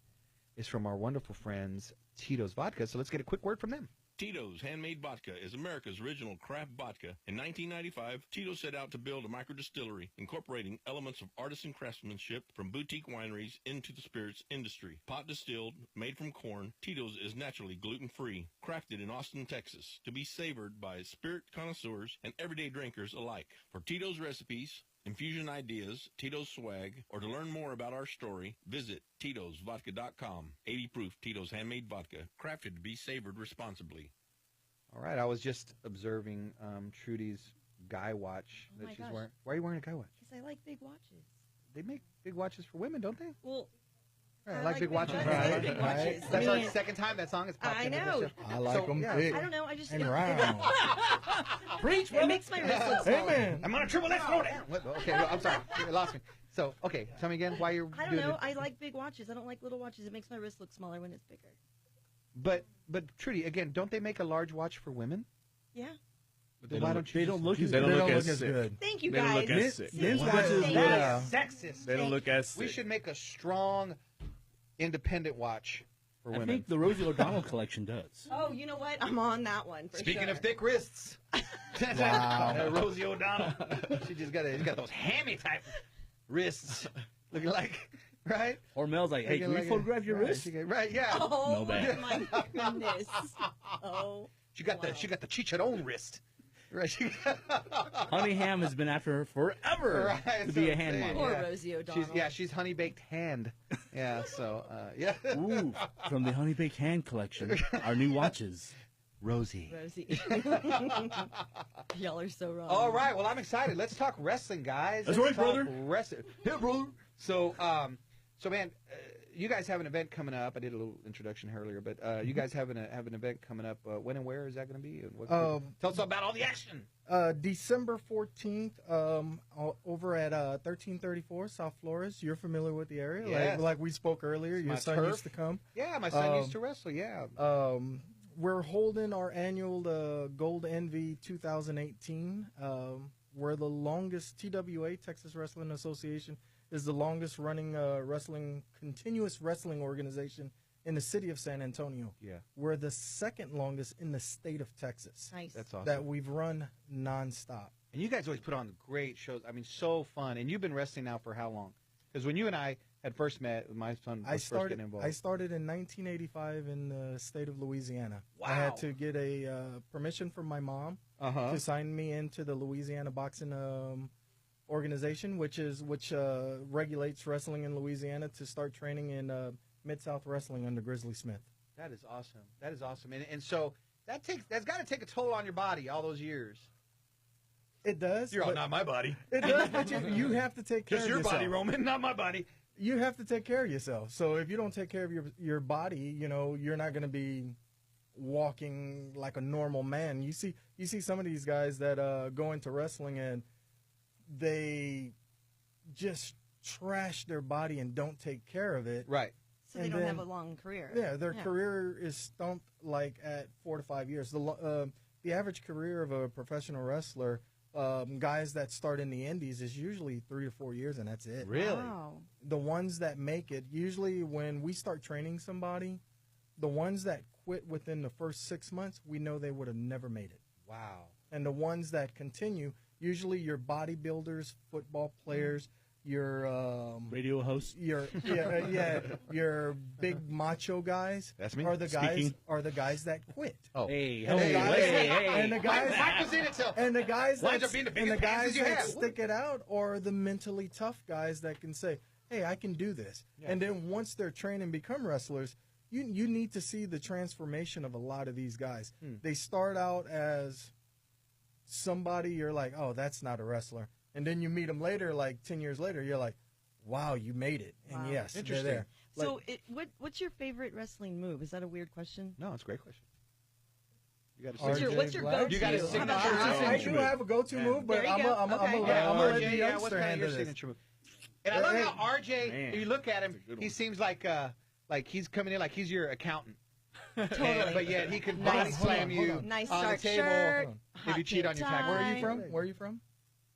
S5: is from our wonderful friends Tito's Vodka. So let's get a quick word from them.
S6: Tito's Handmade Vodka is America's original craft vodka. In 1995, Tito set out to build a microdistillery, incorporating elements of artisan craftsmanship from boutique wineries into the spirits industry. Pot distilled, made from corn, Tito's is naturally gluten-free, crafted in Austin, Texas, to be savored by spirit connoisseurs and everyday drinkers alike. For Tito's recipes, infusion ideas, Tito's swag, or to learn more about our story, visit Tito'sVodka.com. 80 proof Tito's Handmade Vodka, crafted to be savored responsibly.
S5: All right. I was just observing Trudy's guy watch
S3: Oh
S5: that
S3: my
S5: she's
S3: gosh.
S5: wearing. Why are you wearing a guy watch?
S3: Because I like big watches.
S5: They make big watches for women, don't they?
S3: Well,
S5: I like big watches.
S3: Right, big watches.
S5: That's our second time that song has popped
S3: I
S5: into
S3: know.
S5: this show.
S7: I like them big.
S3: I don't know. I just
S7: and round.
S3: Preach, it makes my wrist look smaller.
S7: Amen.
S5: I'm on a triple X, throw down. Okay, well, I'm sorry. You lost me. So, okay, tell me again why you're
S3: I don't
S5: doing
S3: know.
S5: it.
S3: I like big watches. I don't like little watches. It makes my wrist look smaller when it's bigger.
S5: But Trudy, again, don't they make a large watch for women?
S3: Yeah.
S1: They
S5: why
S1: don't
S5: don't you
S1: they
S5: just-
S1: don't look as
S7: They don't look
S1: good.
S7: as good.
S3: Thank you,
S2: They don't
S3: guys.
S2: look as sick.
S1: Men's
S3: Wow.
S1: watches
S3: Thank
S1: look.
S3: you.
S5: That's sexist.
S2: They don't look as sick.
S5: We should make a strong, independent watch for
S1: I
S5: women.
S1: think the Rosie O'Donnell collection does.
S3: Oh, you know what? I'm on that one for
S5: Speaking
S3: sure.
S5: of thick wrists,
S7: Wow.
S5: Rosie O'Donnell, she just got those hammy type wrists, looking like, right?
S1: Or Mel's like, hey, can we photograph your
S5: right,
S1: wrist?
S5: right, yeah.
S3: Oh
S1: No bad.
S3: my goodness. Oh.
S5: She got the chicharron wrist, right?
S1: Honey Ham has been after her forever
S5: Right,
S1: to be
S5: so
S1: a hand
S5: I'm saying,
S1: model.
S3: Poor Rosie O'Donnell.
S5: She's honey baked hand. Yeah, so yeah.
S1: Ooh, from the Honey Baked Hand collection, our new watches.
S5: Rosie.
S3: Rosie. Y'all are so wrong.
S5: All right, well, I'm excited. Let's talk wrestling, guys.
S1: That's
S5: Let's
S1: right,
S5: talk
S1: brother.
S5: Wrestling. Yeah, brother. So, man, you guys have an event coming up. I did a little introduction earlier, but you guys have an event coming up. When and where is that going to be? And what, tell us about all the action.
S7: December 14th, over at 1334 South Flores. You're familiar with the area,
S5: Yes.
S7: like we spoke earlier. Your
S5: my
S7: son
S5: turf.
S7: used to come.
S5: Yeah, my son used to wrestle. Yeah.
S7: We're holding our annual Gold Envy 2018. We're the longest TWA, Texas Wrestling Association, is the longest running continuous wrestling organization in the city of San Antonio.
S5: Yeah.
S7: We're the second longest in the state of Texas.
S3: Nice.
S5: That's awesome.
S7: That we've run nonstop.
S5: And you guys always put on great shows. I mean, so fun. And you've been wrestling now for how long? Because when you and I had first met, my son was first getting involved.
S7: I started in 1985 in the state of Louisiana.
S5: Wow.
S7: I had to get a permission from my mom to sign me into the Louisiana Boxing organization, which regulates wrestling in Louisiana, to start training in Mid-South Wrestling under Grizzly Smith.
S5: That is awesome. That is awesome. And so that's got to take a toll on your body all those years.
S7: It does.
S5: You're all,
S7: but-
S5: not my body.
S7: It does, but you have to take care of
S5: Just your
S7: yourself.
S5: body, Roman, not my body.
S7: You have to take care of yourself. So if you don't take care of your body, you're not going to be walking like a normal man. You see some of these guys that go into wrestling and they just trash their body and don't take care of it.
S5: Right.
S3: So they
S7: and
S3: don't
S7: then-
S3: have a long career.
S7: Yeah, their career is stumped like at 4 to 5 years. The average career of a professional wrestler, guys that start in the indies, is usually 3 to 4 years, and that's it.
S5: Really?
S3: Wow.
S7: The ones that make it, usually when we start training somebody, the ones that quit within the first 6 months, we know they would have never made it.
S5: Wow.
S7: And the ones that continue, usually your bodybuilders, football players, your
S1: Radio host.
S7: your your big macho guys.
S5: That's me.
S7: Are the
S1: Speaking.
S7: guys that quit.
S5: Oh.
S1: Hey,
S7: And the
S1: hey,
S7: guys,
S1: hey, hey.
S7: and the guys,
S5: Mike was in it, so.
S7: and the guys
S5: Winds
S7: that
S5: up being the
S7: and the
S5: biggest
S7: guys
S5: passes you
S7: that
S5: have.
S7: stick it out are the mentally tough guys that can say, "Hey, I can do this."
S5: Yeah.
S7: And then once they're trained and become wrestlers, you need to see the transformation of a lot of these guys. They start out as somebody you're like, "Oh, that's not a wrestler," and then you meet them later, like 10 years later, you're like, "Wow, you made it!" And
S3: Wow.
S7: yes, they're
S5: Interesting.
S7: there.
S3: So what's your favorite wrestling move? Is that a weird question?
S5: No, it's a great question. You got to
S3: What's your,
S7: RJ
S3: what's your
S7: Black?
S3: go-to?
S5: You got a
S3: How about
S5: signature
S3: that?
S5: move?
S7: I do have a go-to move, but
S3: There you
S7: I'm
S3: go.
S7: gonna
S3: Okay.
S7: let the
S5: what's
S7: youngster
S5: kind of
S7: handle
S5: your
S7: this.
S5: signature move? And I love
S7: Hey.
S5: how RJ,
S2: Man.
S5: if you look at him,
S2: That's a good
S5: he
S2: one.
S5: seems like he's coming in like he's your accountant.
S3: Totally.
S5: But yet he can
S3: Nice.
S5: body slam
S7: Hold
S5: you
S7: on.
S3: Nice
S5: on the
S3: dark
S5: table
S3: shirt.
S5: if you cheat on your tax.
S7: Where are
S3: tie.
S7: you from? Where are you from?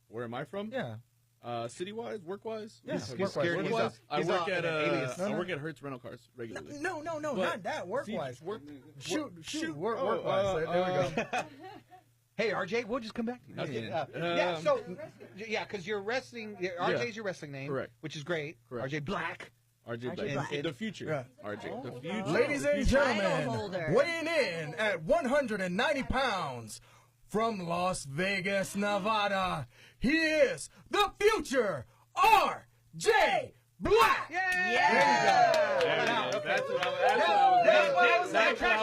S2: Where am I from?
S7: Yeah.
S2: City-wise, work-wise?
S7: Yeah,
S5: He's
S7: work-wise.
S5: scared. He's
S2: Work-wise?
S5: a-
S2: I
S5: he's
S2: work
S5: a-
S2: at
S5: an alias.
S7: No,
S2: I
S7: no.
S2: work at Hertz Rental Cars regularly.
S7: No,
S2: But-
S7: not that. Work-wise.
S2: See, work,
S7: Shoot, work-wise.
S2: Oh,
S7: There we go.
S5: Hey, RJ, we'll just come back to you.
S2: Okay.
S5: Yeah, so, yeah, because you're wrestling, RJ's your wrestling name,
S2: Correct.
S5: which is great.
S2: Correct.
S5: RJ Black.
S2: RJ
S3: Black.
S2: Black. In the future.
S7: Yeah.
S2: RJ. The future.
S7: Ladies and
S3: Title
S7: gentlemen,
S3: holder.
S7: weighing in at 190 pounds from Las Vegas, Nevada, he is the future RJ Black.
S3: Yeah.
S2: That's what I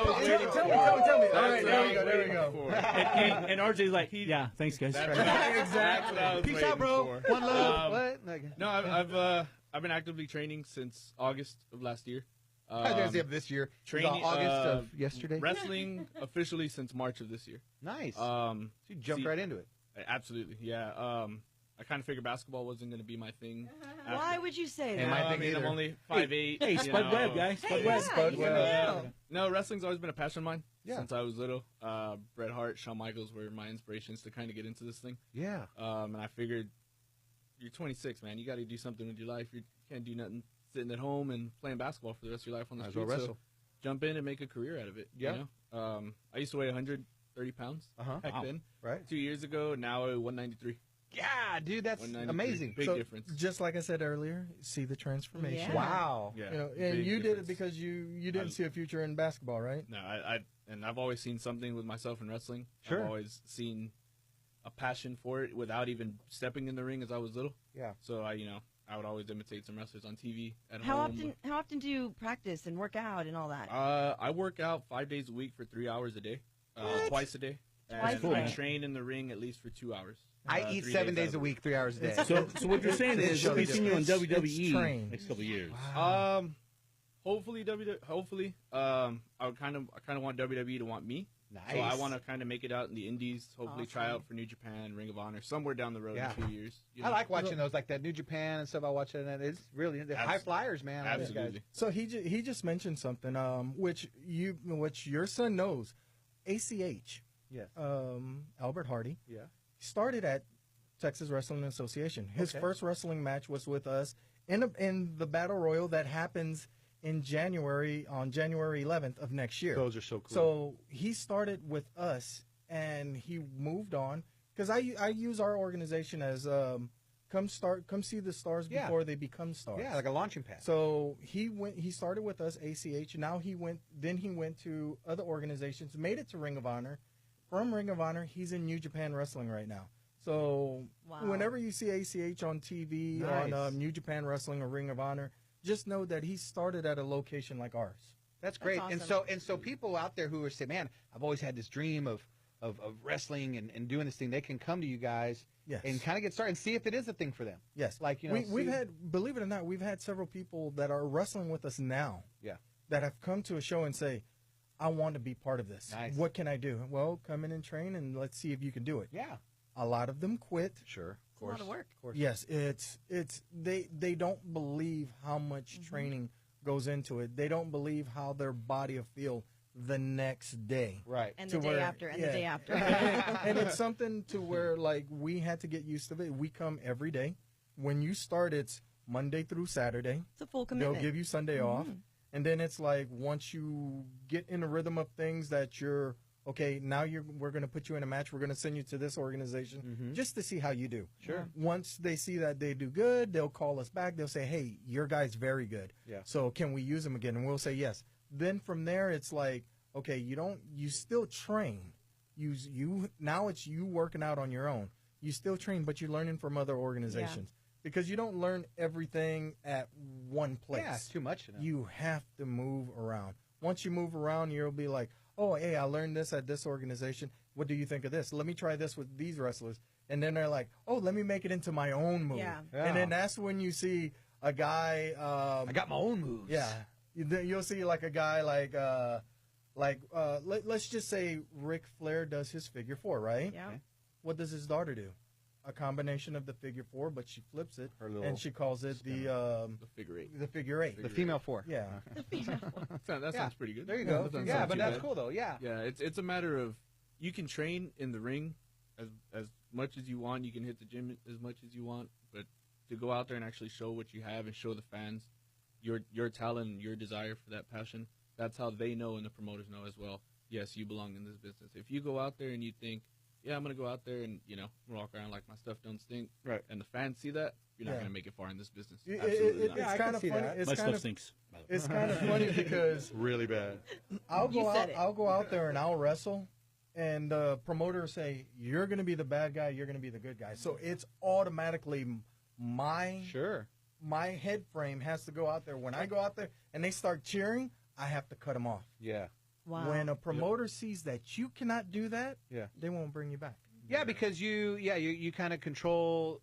S2: was waiting
S7: Tell
S2: for.
S7: me. All right,
S2: That's what
S7: there
S2: I
S7: we
S2: was
S7: go.
S2: waiting for.
S1: And RJ's like, thanks, guys.
S2: That's what I was
S5: Peace out,
S2: waiting
S5: bro.
S2: for.
S5: One love. What? Like,
S2: No, I've
S8: I've been actively training since August of last year.
S5: I was of this year.
S8: Training
S5: August of yesterday.
S8: Wrestling officially since March of this year.
S5: Nice. So you jumped right into it.
S8: Absolutely, yeah. I kind of figured basketball wasn't going to be my thing.
S3: Why would you say that?
S5: And my thing
S8: I'm
S5: either.
S8: only 5'8".
S1: Hey, Spud Webb, guys. Spud Webb.
S3: Spud Webb.
S8: No, wrestling's always been a passion of mine
S5: Yeah.
S8: since I was little. Bret Hart, Shawn Michaels were my inspirations to kind of get into this thing.
S5: Yeah.
S8: And I figured, you're 26, man. You got to do something with your life. You can't do nothing sitting at home and playing basketball for the rest of your life on the
S5: Might as
S8: street.
S5: well
S8: So
S5: wrestle.
S8: jump in and make a career out of it.
S5: Yeah.
S8: You know? I used to weigh 130 pounds back
S1: Wow.
S8: then.
S5: Right.
S8: 2 years ago, now I weigh 193.
S5: Yeah, dude, that's
S8: 193.
S5: amazing.
S8: Big
S7: So,
S8: difference.
S7: Just like I said earlier, see the transformation.
S3: Yeah.
S5: Wow.
S8: Yeah,
S7: You know, and
S8: big
S7: you did
S8: difference.
S7: it because you didn't see a future in basketball, right?
S8: No, and I've always seen something with myself in wrestling.
S5: Sure.
S8: I've always seen a passion for it without even stepping in the ring as I was little.
S5: Yeah.
S8: So I would always imitate some wrestlers on TV at
S3: How
S8: home.
S3: often do you practice and work out and all that?
S8: I work out 5 days a week for 3 hours a day, twice a day.
S3: Twice
S8: And
S3: a
S8: I
S3: day.
S8: train in the ring at least for 2 hours.
S5: I eat
S8: 3
S5: 7
S8: days
S5: days
S8: out
S5: a week, 3 hours a day.
S1: So what you're saying is you'll continue on
S7: It's
S1: WWE
S7: trained.
S1: next couple of years.
S8: Hopefully I kind of want WWE to want me.
S5: Nice.
S8: So I want to kind of make it out in the indies, hopefully try
S3: Awesome.
S8: out for New Japan, Ring of Honor, somewhere down the road
S5: Yeah.
S8: in a few years. You
S5: I
S8: know?
S5: like watching those, like that New Japan and stuff. I watch it, and it's really they're high flyers, man. I like these guys.
S8: Absolutely.
S7: So he just mentioned something, which your son knows, ACH.
S5: Yes.
S7: Albert Hardy
S5: Yeah.
S7: started at Texas Wrestling Association. His
S5: Okay.
S7: first wrestling match was with us in the Battle Royal that happens in January, on January 11th of next year.
S5: Those are so cool.
S7: So he started with us, and he moved on because I use our organization as come see the stars
S5: Yeah.
S7: before they become stars.
S5: Yeah, like a launching pad.
S7: So he started with us, ACH. Now he went to other organizations, made it to Ring of Honor. From Ring of Honor, he's in New Japan Wrestling right now. So
S3: Wow.
S7: whenever you see ACH on TV,
S5: Nice.
S7: on New Japan Wrestling or Ring of Honor, just know that he started at a location like ours.
S5: That's great.
S3: awesome.
S5: And so people out there who are saying, man, I've always had this dream of wrestling and doing this thing, they can come to you guys
S7: Yes.
S5: and kind of get started and see if it is a thing for them.
S7: Yes.
S5: Like, you know,
S7: we've
S5: see-
S7: had, believe it or not, we've had several people that are wrestling with us now.
S5: Yeah.
S7: That have come to a show and say, I want to be part of this.
S5: Nice.
S7: What can I do? Well, come in and train, and let's see if you can do it.
S5: Yeah.
S7: A lot of them quit.
S5: Sure.
S3: It's a lot of work.
S5: Of course.
S7: Yes, they don't believe how much training goes into it. They don't believe how their body will feel the next day.
S5: Right.
S3: And
S7: To
S3: the day
S7: where-
S3: after, and
S7: yeah.
S3: the day after.
S7: and it's something to where like we had to get used to it. We come every day. When you start, it's Monday through Saturday.
S3: It's a full
S7: They'll
S3: commitment.
S7: give you Sunday off. And then it's like once you get in the rhythm of things that you're okay, now we're going to put you in a match. We're going to send you to this organization just to see how you do.
S5: Sure.
S7: Once they see that they do good, they'll call us back. They'll say, "Hey, your guy's very good.
S5: Yeah.
S7: So can we use him again?" And we'll say yes. Then from there, it's like, okay, you still train. Now it's you working out on your own. You still train, but you're learning from other organizations. Because you don't learn everything at one place.
S5: Yeah, it's too much. You know?
S7: You have to move around. Once you move around, you'll be like, oh, hey, I learned this at this organization. What do you think of this? Let me try this with these wrestlers. And then they're like, oh, let me make it into my own move.
S3: Yeah.
S7: And then that's when you see a guy.
S5: I got my own moves.
S7: Yeah. You'll see like a guy let's just say Ric Flair does his figure four, right?
S3: Yeah.
S5: Okay.
S7: What does his daughter do? A combination of the figure four, but she flips it
S5: Her little
S7: and she calls it the
S8: The figure eight.
S7: figure eight.
S5: The female four.
S7: Yeah.
S8: That sounds pretty good.
S5: There you
S8: Yeah,
S5: go.
S8: that doesn't
S5: Yeah,
S8: sound
S5: but
S8: too
S5: that's
S8: bad.
S5: cool though. Yeah.
S8: Yeah, it's a matter of you can train in the ring as much as you want. You can hit the gym as much as you want, but to go out there and actually show what you have and show the fans your talent and your desire for that passion, that's how they know and the promoters know as well. Yes, you belong in this business. If you go out there and you think, yeah, I'm going to go out there and, walk around like my stuff don't stink,
S5: Right.
S8: and the fans see that, you're not
S7: Yeah.
S8: going to make it far in this business.
S7: It-
S8: Absolutely
S7: it-
S8: not.
S5: Yeah, I
S7: it's
S5: can
S7: kind of
S5: see
S7: funny.
S5: that.
S1: My
S7: It's
S1: stuff
S7: kind of
S1: stinks. by the way.
S7: it's kind of funny because
S2: Really bad.
S7: I'll
S3: You
S7: go
S3: said
S7: out.
S3: it.
S7: I'll go out there and I'll wrestle, and the promoter will say, "You're going to be the bad guy. You're going to be the good guy." So it's automatically my head frame has to go out there. When I go out there and they start cheering, I have to cut them off.
S5: Yeah.
S3: Wow.
S7: When a promoter sees that you cannot do that,
S5: Yeah.
S7: they won't bring you back.
S5: Yeah, because you kind of control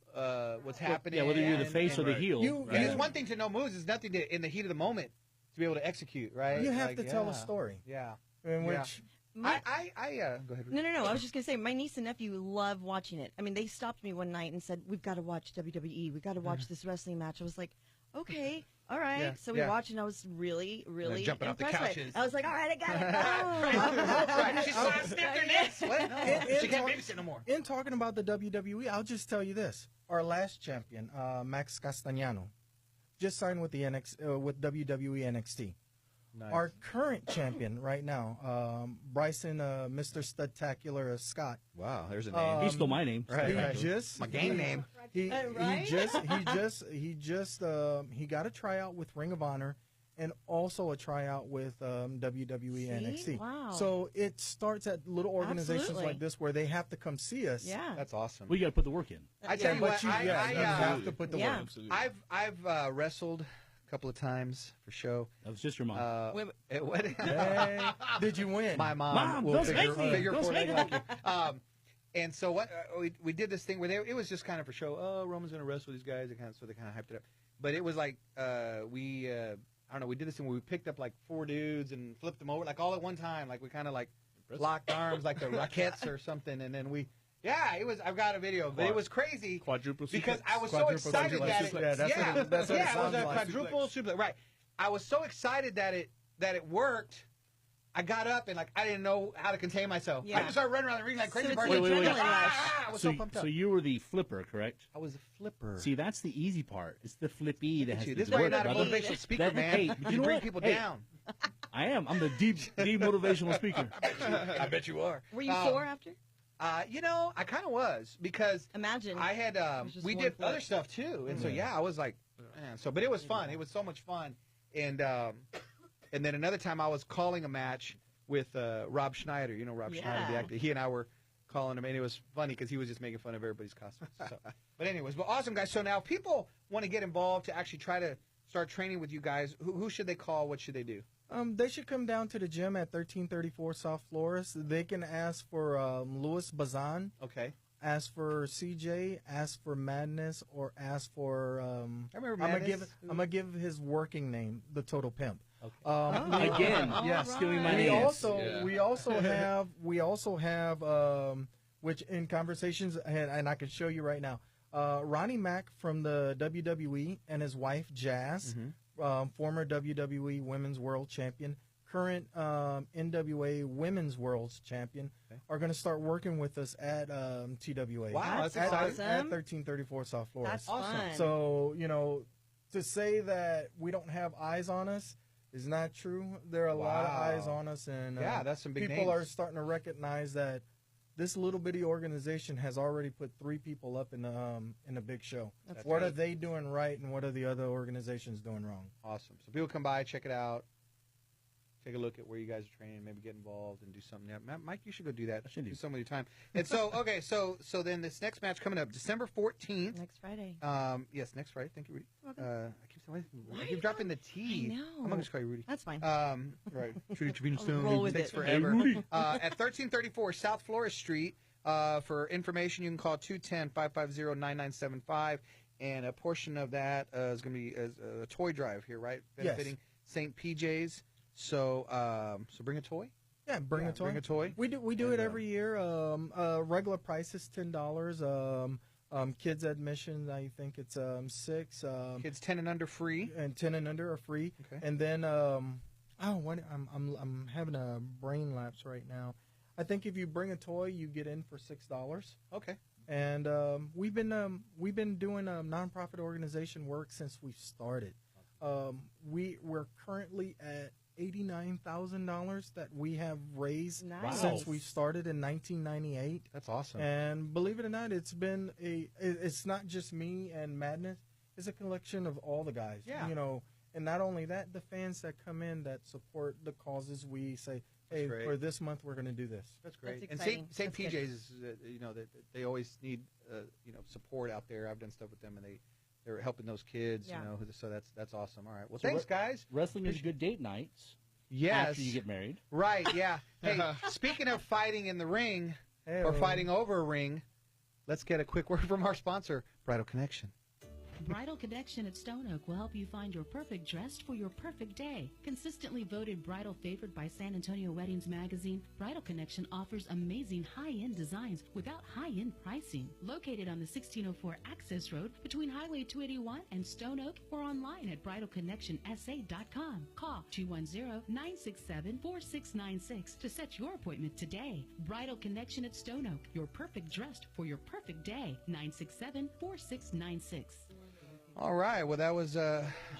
S5: what's happening.
S1: Yeah, whether you're the face or the heel.
S5: And it's one thing to know moves. It's nothing to, in the heat of the moment, to be able to execute, right?
S7: You have to tell a story.
S5: Yeah.
S7: In which
S5: go ahead.
S3: No. I was just gonna say, my niece and nephew love watching it. I mean, they stopped me one night and said, "We've got to watch WWE. We've got to watch this wrestling match." I was like, "Okay, all right."
S5: Yeah,
S3: So we watched, and I was really, really
S5: jumping off the
S3: impressed.
S5: couches.
S3: I was like, "All right, I got it."
S5: She snapped their necks. What? No, she can't babysit no more.
S7: In talking about the WWE, I'll just tell you this: our last champion, Max Castagnano, just signed with the with WWE NXT.
S5: Nice.
S7: Our current champion right now, Bryson, Mr. Studtacular Scott.
S5: Wow, there's a name.
S1: He stole my name.
S5: Right.
S7: He just
S5: my game name.
S7: He got a tryout with Ring of Honor, and also a tryout with WWE NXT.
S3: Wow.
S7: So it starts at little organizations
S3: Absolutely.
S7: like this where they have to come see us.
S3: Yeah.
S5: That's awesome.
S1: Well, you got to put the work in.
S5: I tell you what,
S7: you
S5: I
S7: have to put the work.
S8: Absolutely.
S5: I've wrestled a couple of times for show.
S1: That was just your mom.
S7: Hey, did you win?
S5: My mom
S1: Mom,
S5: will
S1: don't
S5: figure,
S1: spank me.
S5: figure
S1: Don't
S5: four leg
S1: spank
S5: like you. And so what we did this thing where it was just kind of for show. Oh, Roman's gonna wrestle these guys. So they kind of hyped it up. But it was like I don't know. We did this thing where we picked up like 4 dudes and flipped them over like all at one time. Like we kind of like locked arms like the Rockettes or something. And then it was. I've got a video, but it was crazy.
S8: Quadruple
S5: because
S8: suplex.
S5: I was so excited that it.
S7: Yeah, that's what it
S5: it was
S7: sounds
S5: a
S7: like.
S5: quadruple suplex. Right. I was so excited that it worked. I got up and like I didn't know how to contain myself.
S3: Yeah.
S5: I just started running around the ring like crazy.
S3: So it's
S5: person.
S3: the adrenaline rush.
S5: I was so pumped up.
S1: So you were the flipper, correct?
S5: I was a flipper.
S1: See, that's the easy part. It's the flippy that has to
S5: This is
S1: do
S5: why you're
S1: work,
S5: not a
S1: brother.
S5: motivational speaker,
S1: That-
S5: man.
S1: hey,
S5: you
S1: you know
S5: bring
S1: what?
S5: people
S1: Hey.
S5: down.
S1: I am. I'm the deep motivational speaker.
S5: I bet you are.
S3: Were you sore after?
S5: I kind of was because
S3: Imagine.
S5: I had
S3: just
S5: we
S3: one
S5: did
S3: flip.
S5: other stuff too, and so I was like, man. So, but it was fun. It was so much fun, and then another time I was calling a match with Rob Schneider. You know Rob Schneider, the
S3: Yeah.
S5: actor. He and I were calling him, and it was funny because he was just making fun of everybody's costumes. So. But anyways, well, awesome guys. So now if people want to get involved to actually try to start training with you guys, who should they call? What should they do?
S7: They should come down to the gym at 1334 South Flores. They can ask for Louis Bazan,
S5: Okay.
S7: ask for CJ, ask for Madness, or ask for.
S5: I remember
S7: I'm
S5: Madness.
S7: gonna give his working name, the Total Pimp.
S5: Okay.
S1: Again,
S7: yes.
S1: stealing my
S7: We
S1: name.
S7: also have which in conversations and I can show you right now. Ronnie Mack from the WWE and his wife Jazz, former WWE Women's World Champion, current NWA Women's World Champion, are going to start working with us at TWA.
S5: Wow, that's
S7: at,
S5: exciting.
S7: at 1334 South Flores.
S3: That's
S5: Awesome.
S3: fun.
S7: So, to say that we don't have eyes on us is not true. There are a lot of eyes on us, and
S5: that's some big
S7: people
S5: names.
S7: are starting to recognize that this little bitty organization has already put 3 people up in a big show.
S3: That's
S7: what
S3: great.
S7: are they doing right, and what are the other organizations doing wrong?
S5: Awesome. So people come by, check it out, take a look at where you guys are training, maybe get involved and do something. Yeah, Mike, you should go do that.
S1: I should do.
S5: some of your time. And so, okay, so then this next match coming up, December 14th.
S3: Next Friday.
S5: Yes, next Friday. Thank you, Rudy.
S3: Welcome.
S5: I keep dropping the T.
S3: I know.
S5: I'm gonna just call you Rudy.
S3: That's fine.
S5: Right. Trudy Trevino
S3: I'll
S5: Stone.
S3: roll with
S5: Takes
S3: it.
S5: forever.
S1: Hey, Rudy.
S5: At 1334 South Flores Street. For information, you can call 210-550-9975, and a portion of that is going to be a toy drive here, right? Benefiting St. PJ's. So, bring a toy.
S7: Yeah, bring a toy.
S5: Bring a toy.
S7: We do it every year. Regular price is $10. Kids admission, I think it's $6.
S5: Kids 10 and under free.
S7: And 10 and under are free.
S5: Okay.
S7: And then I'm having a brain lapse right now. I think if you bring a toy, you get in for $6.
S5: Okay.
S7: And we've been doing nonprofit organization work since we started. We're currently at $89,000 that we have raised
S3: Nice.
S7: since we started in 1998.
S5: That's awesome.
S7: And believe it or not, it's not just me and Madness. It's a collection of all the guys.
S5: Yeah.
S7: And not only that, the fans that come in that support the causes we say, hey,
S5: great.
S7: for this month we're going to do this.
S5: That's great.
S3: That's
S5: And
S3: exciting.
S5: St.
S3: That's good.
S5: PJ's is, they always need, support out there. I've done stuff with them, and they're helping those kids.
S3: Yeah.
S5: So that's awesome. All right. Well,
S1: So
S5: thanks, guys.
S1: Wrestling is good date nights
S5: Yes.
S1: after you get married.
S5: Right, yeah. Hey, speaking of fighting in the ring, or fighting over a ring, let's get a quick word from our sponsor, Bridal Connection.
S9: Bridal Connection at Stone Oak will help you find your perfect dress for your perfect day. Consistently voted bridal favorite by San Antonio Weddings magazine, Bridal Connection offers amazing high-end designs without high-end pricing. Located on the 1604 Access Road between Highway 281 and Stone Oak, or online at bridalconnectionsa.com. Call 210-967-4696 to set your appointment today. Bridal Connection at Stone Oak, your perfect dress for your perfect day. 967-4696.
S5: All right. Well, that was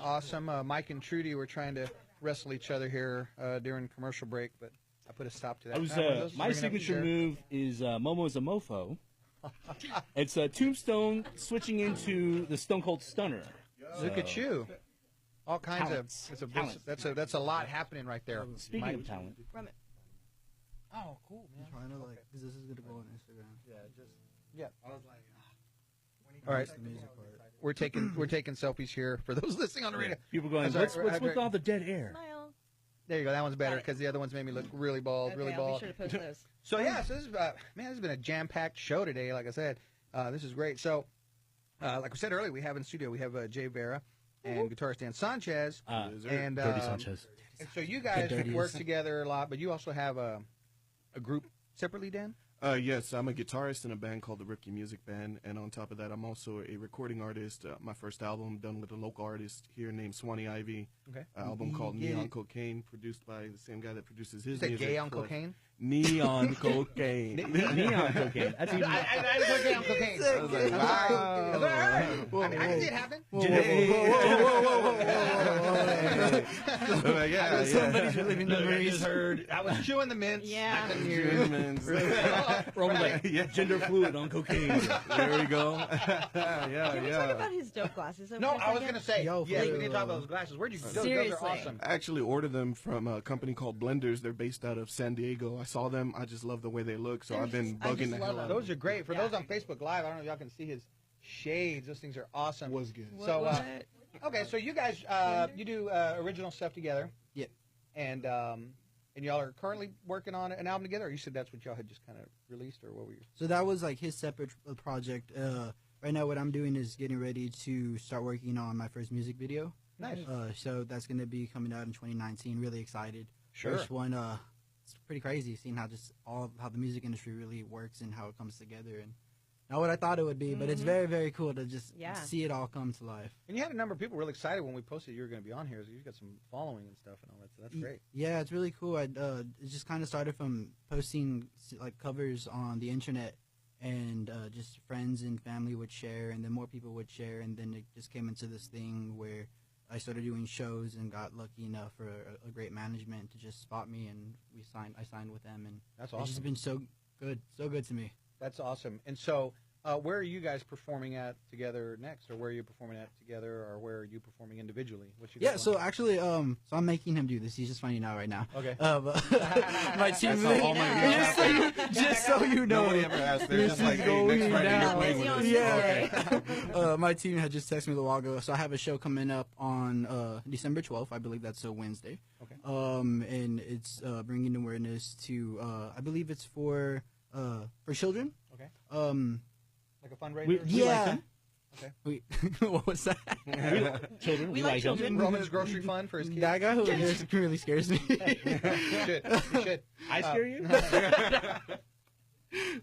S5: awesome. Mike and Trudy were trying to wrestle each other here during commercial break, but I put a stop to that.
S1: My signature move is Momo's a Mofo. It's a Tombstone switching into the Stone Cold Stunner.
S5: Look at you. All kinds
S1: Talents.
S5: That's a lot happening right there.
S1: Speaking of talent.
S5: Oh, cool, man.
S10: I'm trying to because this is gonna go on Instagram.
S5: Yeah. I was like, all right.
S10: The music part.
S5: We're taking selfies here for those listening on the radio.
S1: People going, what's with all the dead air?
S3: Smile.
S5: There you go. That one's better because the other ones made me look really bald,
S3: Okay,
S5: really
S3: I'll
S5: bald.
S3: be sure to post those.
S5: So yeah, so this is man, this has been a jam-packed show today. Like I said, this is great. So, like we said earlier, we have in the studio we have Jay Vera and guitarist Dan Sanchez and
S1: Dirty Sanchez.
S5: And so you guys work together a lot, but you also have a group separately, Dan.
S2: Yes, I'm a guitarist in a band called the Rookie Music Band, and on top of that, I'm also a recording artist. My first album done with a local artist here named Swanee Ivy.
S5: Okay.
S2: Album called Neon Cocaine, produced by the same guy that produces his
S5: Is
S2: music.
S5: that gay on cocaine?
S2: Neon Cocaine.
S1: Neon Cocaine. That's even.
S5: I was gay on cocaine. I was like, wow. All right. I can see it happen.
S2: Yeah.
S1: Somebody's reliving the memories.
S5: Heard. I was chewing the mints.
S3: Yeah.
S5: I couldn't hear it.
S1: Roman like gender fluid on cocaine.
S2: There we go.
S3: Can we talk about his dope glasses?
S5: No, I was going to say,
S10: Yo,
S5: yes,
S10: for
S5: we need to talk
S10: real.
S5: about those glasses. Where'd you go?
S3: Seriously.
S5: Those are awesome.
S2: I actually ordered them from a company called Blenders. They're based out of San Diego. I saw them. I just love the way they look, so I've been
S3: I
S2: bugging
S3: just
S2: the
S3: love
S2: hell out of
S5: Those
S2: them.
S5: are great. For those on Facebook Live, I don't know if y'all can see his shades. Those things are awesome.
S2: Was good.
S5: So, okay, so you guys, you do original stuff together.
S10: Yep.
S5: And y'all are currently working on an album together, or you said that's what y'all had just kind of released, or what were you?
S10: So that was like his separate project. Right now, what I'm doing is getting ready to start working on my first music video.
S5: Nice.
S10: So that's going to be coming out in 2019. Really excited.
S5: Sure.
S10: First one, it's pretty crazy seeing how just how the music industry really works and how it comes together, and not what I thought it would be, but it's very, very cool to just see it all come to life.
S5: And you had a number of people really excited when we posted you were going to be on here. So you've got some following and stuff and all that. So that's great.
S10: Yeah, it's really cool. It just kind of started from posting like covers on the internet, and just friends and family would share, and then more people would share, and then it just came into this thing where I started doing shows and got lucky enough for a great management to just spot me, and I signed with them, and
S5: That's
S10: it's just
S5: awesome.
S10: been so good to me.
S5: That's awesome. And so, where are you guys performing at together next, or where are you performing at together, or where are you perforing individually? What's your
S10: Yeah, so actually, so I'm making him do this. He's just finding out right now.
S5: Okay.
S10: My team, just so you know,
S2: Nobody ever asked. They're
S10: this
S2: just like,
S10: is
S2: hey, next
S10: going
S2: Friday you're
S10: down.
S2: playing with us.
S10: Yeah. My team had just texted me a little while ago, so I have a show coming up on December 12th. I believe that's a Wednesday.
S5: Okay.
S10: And it's bringing awareness to, I believe it's for children.
S5: Okay.
S10: Like
S5: a fundraiser?
S1: We like them.
S5: Okay.
S10: What was that?
S1: Children.
S3: We like
S1: them.
S3: children.
S5: Roman's grocery fund for his kids.
S10: That guy over there really scares me.
S5: You should.
S1: I scare you?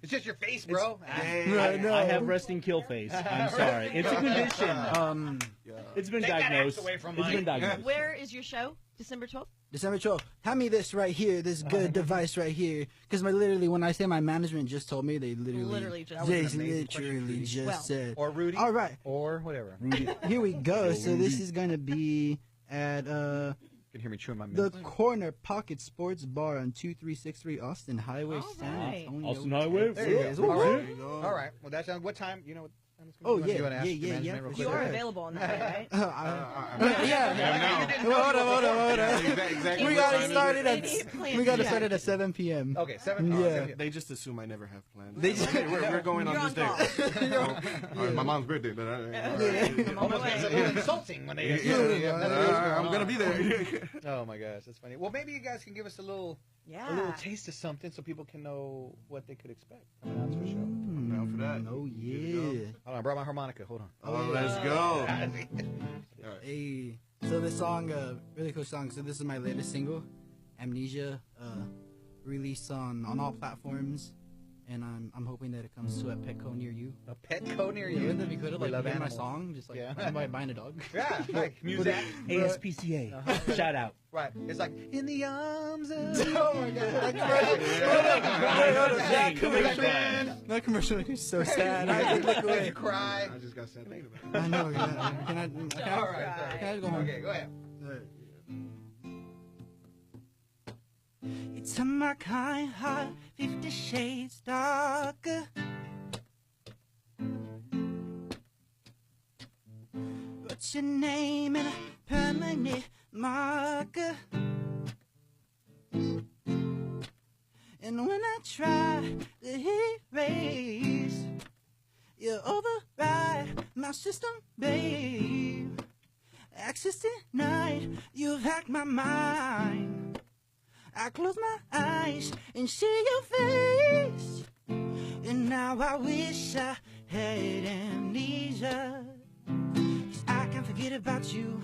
S5: It's just your face, bro.
S1: I have resting kill face. I'm sorry. It's a condition. It's been diagnosed. It's been diagnosed.
S3: Where is your show? December 12th?
S10: December 12th. Hand me this right here, this good device right here. Because literally, when I say my management just told me, they literally
S3: just
S10: said.
S5: Or Rudy.
S10: All right.
S5: Or whatever.
S10: Here we go. So this is going to be at
S5: You can hear me chewing my
S10: the
S5: mints.
S10: Corner Pocket Sports Bar on 2363 Austin Highway,
S3: All
S10: San
S3: right.
S10: Antonio.
S1: Austin Highway.
S5: There you
S10: Texas.
S5: go. All
S10: There
S5: right.
S10: you go.
S5: All right. Well, that's on what time? You know what time
S10: Oh,
S5: You
S10: yeah,
S5: wanna ask the
S10: yeah.
S5: management real
S10: for
S5: quick?
S3: You
S10: sure.
S3: are available on that day, right?
S10: Yeah. Hold on.
S2: Exactly.
S10: We got it started
S3: They need plans
S10: we got it
S3: checked.
S10: started at 7 p.m.
S5: Okay, 7.
S10: Yeah.
S2: They just assume I never have plans.
S10: They just-
S2: we're going
S3: You're
S2: on this
S3: on
S2: day.
S3: call.
S2: My mom's birthday, but
S3: I'm on my way.
S5: It's a little insulting when they.
S2: I'm gonna be there.
S5: Oh my gosh, that's funny. Well, maybe you guys can give us a little taste of something so people can know what they could expect coming out to the show.
S2: I'm down for that.
S10: Oh, yeah.
S5: Hold on, I brought my harmonica. Hold on.
S2: Oh, let's go.
S10: Hey, so this song, really cool song. So this is my latest single, Amnesia, released on all platforms, and I'm hoping that it comes to a Petco near you.
S5: A Petco near you?
S10: Wouldn't that be good?
S5: We
S10: Like,
S5: love
S10: hear my
S5: animals.
S10: song, just like
S5: Yeah.
S10: somebody buying a dog.
S5: Yeah, like music.
S1: ASPCA. Shout out.
S5: Right. It's like in the arms of.
S10: Oh my god, that commercial is so sad. I had to look away.
S5: You cry.
S2: I just got sad thinking about it.
S10: I know. Yeah. Can I
S5: All right.
S10: Can I go home?
S5: Okay, go ahead.
S10: It's a my kind heart, 50 shades darker. What's your name and a permanent marker? And when I try to erase, you override my system, babe. Access denied, you've hacked my mind. I close my eyes and see your face, and now I wish I had amnesia. 'Cause I can't forget about you.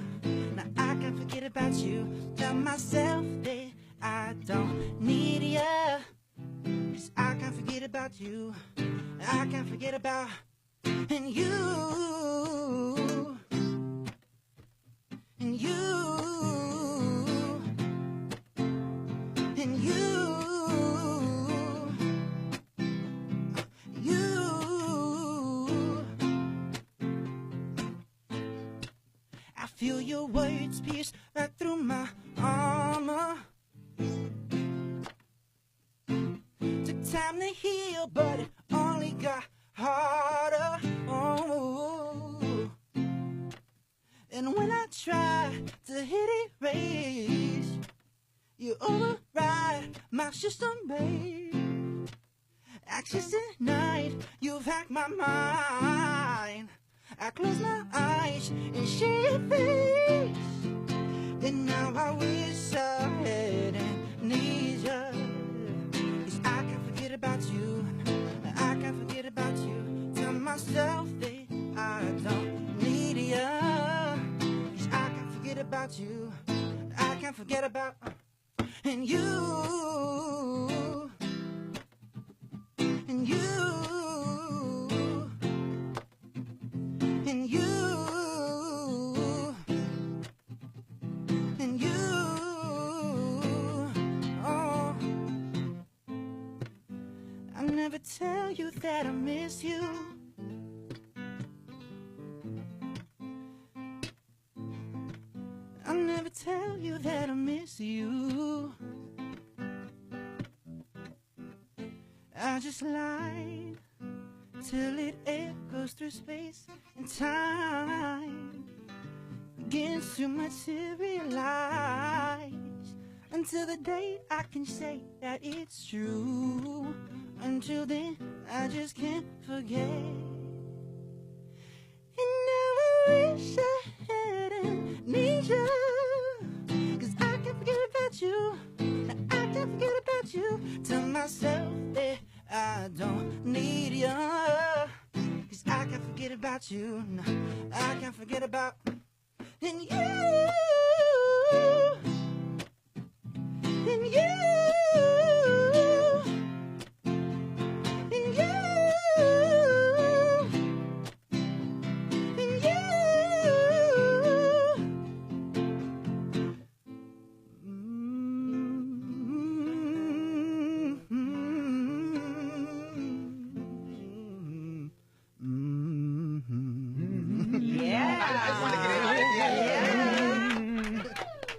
S10: Now I can't forget about you. Tell myself that I don't need ya. 'Cause I can't forget about you. I can't forget about and you. And you. And you. I feel your words pierce right through my armor. Took time to heal, but it only got harder. Oh. And when I try to hit erase, you override my system, babe. Access denied, you've hacked my mind. I close my eyes and see your face, and now I wish I had amnesia. 'Cause I can't forget about you. I can't forget about you. Tell myself that I don't need ya. 'Cause I can't forget about you. I can't forget about and you. And you. And you. And you. Oh. I'll never tell you that I miss you. I'll never tell you that I miss you. I just lied till it echoes through space and time, begins to materialize until the day I can say that it's true. Until then, I just can't forget. And now I wish I had amnesia, 'cause I can't forget about you. I can't forget about you. Tell myself that I don't need you, 'cause I can't forget about you. No, I can't forget about and you. And you. And you. And you.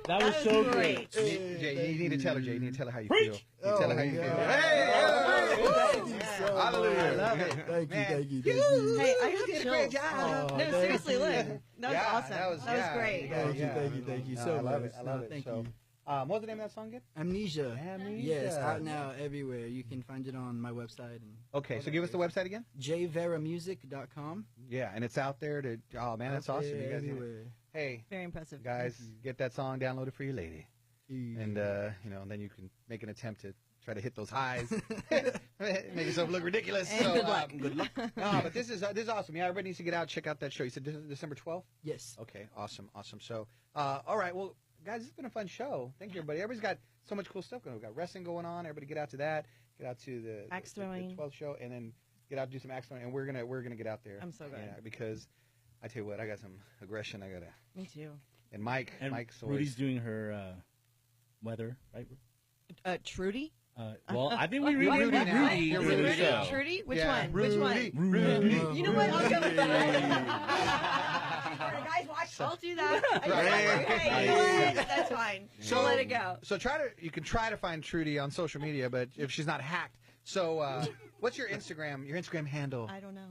S1: That was so great.
S5: Jay, you need to tell her, Jay. You need to tell her how you
S1: Preach!
S5: feel. You tell her how you feel.
S10: God.
S5: Hey!
S10: Thank you so much.
S5: Hallelujah. I love it.
S10: Thank you,
S5: Man.
S10: thank you, thank you.
S3: Hey, I
S5: You
S3: have
S5: did a
S3: chills.
S5: great job.
S3: No,
S10: thank
S3: seriously,
S10: you.
S3: look. That was
S5: Yeah,
S3: awesome. That was great.
S10: Thank you
S5: No,
S10: so
S5: I love
S10: much.
S5: it. I love
S10: No,
S5: it.
S10: Thank
S5: So,
S10: you.
S5: what was the name of that song again?
S10: Amnesia.
S5: Amnesia.
S10: Yes, out now everywhere. You can find it on my website. And
S5: Okay, so give us the website again.
S10: jveramusic.com.
S5: Yeah, and it's out there to. Oh man, that's awesome. You guys,
S10: everywhere.
S5: hey
S3: Very impressive.
S5: guys, get that song downloaded for your lady,
S10: Yeah.
S5: and and then you can make an attempt to try to hit those highs, make yourself look ridiculous.
S3: And
S5: So,
S3: good luck.
S5: good luck. No, but this is awesome. Yeah, everybody needs to get out, check out that show. You said December 12th.
S10: Yes.
S5: Okay, awesome. So, all right, well, guys, it's been a fun show. Thank you, everybody. Everybody's got so much cool stuff going on. We've got wrestling going on. Everybody get out to that. Get out to the
S3: Axe
S5: the
S3: throwing.
S5: 12th show, and then get out and do some axe throwing. And we're gonna get out there.
S3: I'm so glad.
S5: Yeah, because I tell you what, I got some aggression. I gotta.
S3: Me too.
S5: And
S1: And
S5: Mike's
S1: Rudy's doing her weather, right?
S3: Trudy?
S1: Well, I think we
S3: Wait,
S1: reviewed
S3: wait,
S5: now.
S3: wait.
S5: You're
S3: Is it
S5: Rudy.
S3: Rudy?
S5: Yeah.
S3: Trudy? Which
S5: Yeah.
S3: one? Which one?
S1: Rudy.
S3: You know what? I'll go with that. Guys, watch. I'll do that. Hey, you know what? That's fine. So let it go.
S5: So you can try to find Trudy on social media, but if she's not hacked. So what's your Instagram? Your Instagram handle?
S3: I don't know.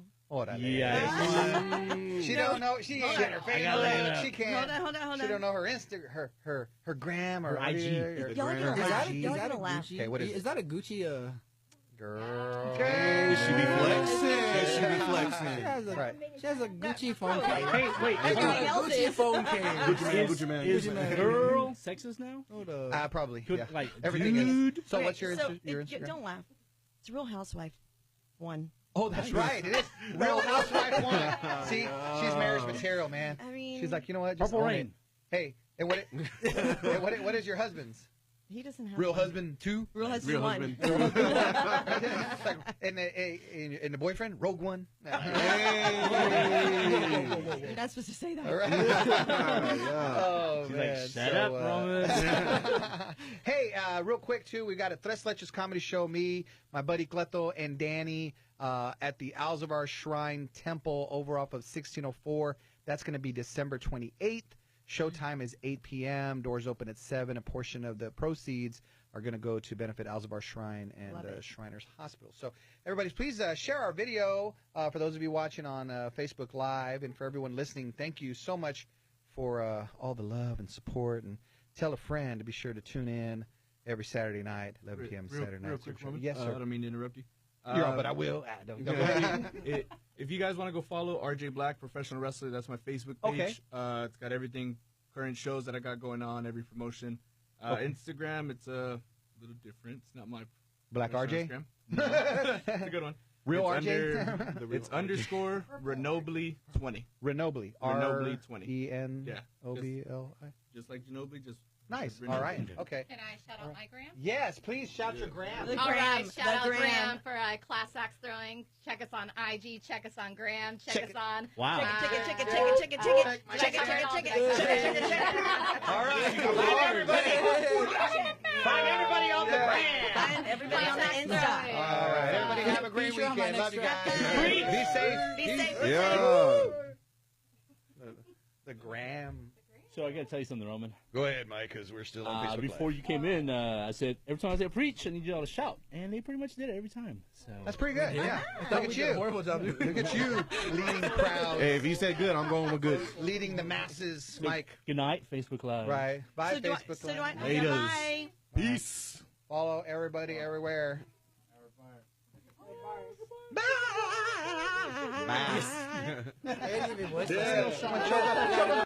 S1: Yeah.
S5: She don't know. She ain't got her Facebook. She can't.
S3: Hold on.
S5: She don't know her her gram or
S1: Her IG.
S5: Her
S3: Y'all
S5: gram.
S3: gonna laugh.
S10: Is
S3: Y'all
S10: that a
S3: gonna laugh.
S10: Gucci?
S5: Okay, what is
S10: Is that a Gucci?
S5: Girl.
S2: She be flexing. She be flexing.
S10: She has a,
S5: Right.
S10: she has a Gucci phone case.
S1: Hey, wait.
S10: She got a
S3: else
S10: Gucci
S3: is.
S10: phone case.
S2: Gucci man.
S1: Is
S10: Gucci man.
S1: girl sexist now?
S10: Hold up.
S5: Probably.
S1: Could,
S5: Yeah.
S1: like,
S5: Everything
S1: dude.
S5: is. So
S3: Okay,
S5: what's your
S3: so
S5: your
S3: it-
S5: Instagram?
S3: Don't laugh. It's Real Housewife 1.
S5: Oh, that's right. It is Real Housewife 1. See, she's marriage material, man.
S3: I mean,
S5: She's like, you know what? Just
S1: Purple
S5: own it.
S1: Rain.
S5: Hey, and what is your husband's?
S3: he doesn't have
S5: Real
S3: one.
S5: husband 2?
S3: Real Husband 1.
S5: And the boyfriend, Rogue One.
S3: You're not supposed to say that.
S5: All right. Oh,
S1: She's
S5: man.
S1: like, shut up, Roman.
S5: Hey, real quick, too, we got a Tres Leches comedy show. Me, my buddy Cleto, and Danny at the Alzavar Shrine Temple over off of 1604. That's going to be December 28th. Showtime is 8 p.m. Doors open at 7. A portion of the proceeds are going to go to benefit Alzavar Shrine and Shriners Hospital. So, everybody, please share our video. For those of you watching on Facebook Live and for everyone listening, thank you so much for all the love and support. And tell a friend to be sure to tune in every Saturday night, 11 p.m. Saturday night.
S8: Real quick moment.
S5: Yes, sir.
S8: I don't mean to interrupt you.
S5: You're on, but I will. Don't
S8: If you guys want to go follow RJ Black Professional Wrestler, that's my Facebook page.
S5: Okay.
S8: It's got everything, current shows that I got going on, every promotion.
S5: Okay.
S8: Instagram, it's a little different. It's not my
S5: Black
S8: personal
S5: RJ?
S8: Instagram. No. It's a good one.
S5: Real
S8: It's
S5: RJ?
S8: It's underscore Renobly 20.
S5: Renobly.
S8: Renobly 20.
S5: R-E-N-O-B-L-I.
S8: Just like Ginobili, just
S5: Nice.
S8: Renobly.
S5: All right. Okay.
S4: Can I shout out my gram?
S5: Yes, please shout your gram.
S3: The
S4: All right,
S3: gram,
S4: shout
S3: the
S4: out
S3: gram.
S4: Graham for class axe throwing. Check us on IG. Check us on Graham. Check us on.
S1: Wow.
S3: Check it.
S5: All right.
S1: Find everybody on the brand.
S3: Find everybody on the Insta.
S5: All right. Everybody have a great
S10: Be sure on my
S5: weekend. Love
S10: next
S5: you guys.
S10: track.
S5: Be safe.
S3: Be safe.
S2: Yeah.
S5: The gram.
S1: So I got to tell you something, Roman.
S2: Go ahead, Mike, because we're still on Facebook
S1: Before
S2: Live.
S1: you came in, I said, every time I say preach, I need you all to shout. And they pretty much did it every time. So
S5: That's pretty good. Yeah. Look at you.
S8: Horrible job.
S5: Look at you leading crowds,
S2: Hey, if you said good, I'm going with good.
S5: leading the masses, Mike.
S1: Good night, Facebook Live.
S5: Right. Bye,
S3: So do I,
S5: Facebook
S3: so do I,
S5: Live.
S2: Laters.
S3: bye.
S2: Peace.
S5: Follow everybody everywhere. Bye.
S10: I didn't even voice
S2: Yeah.
S10: myself.
S5: Someone choke up.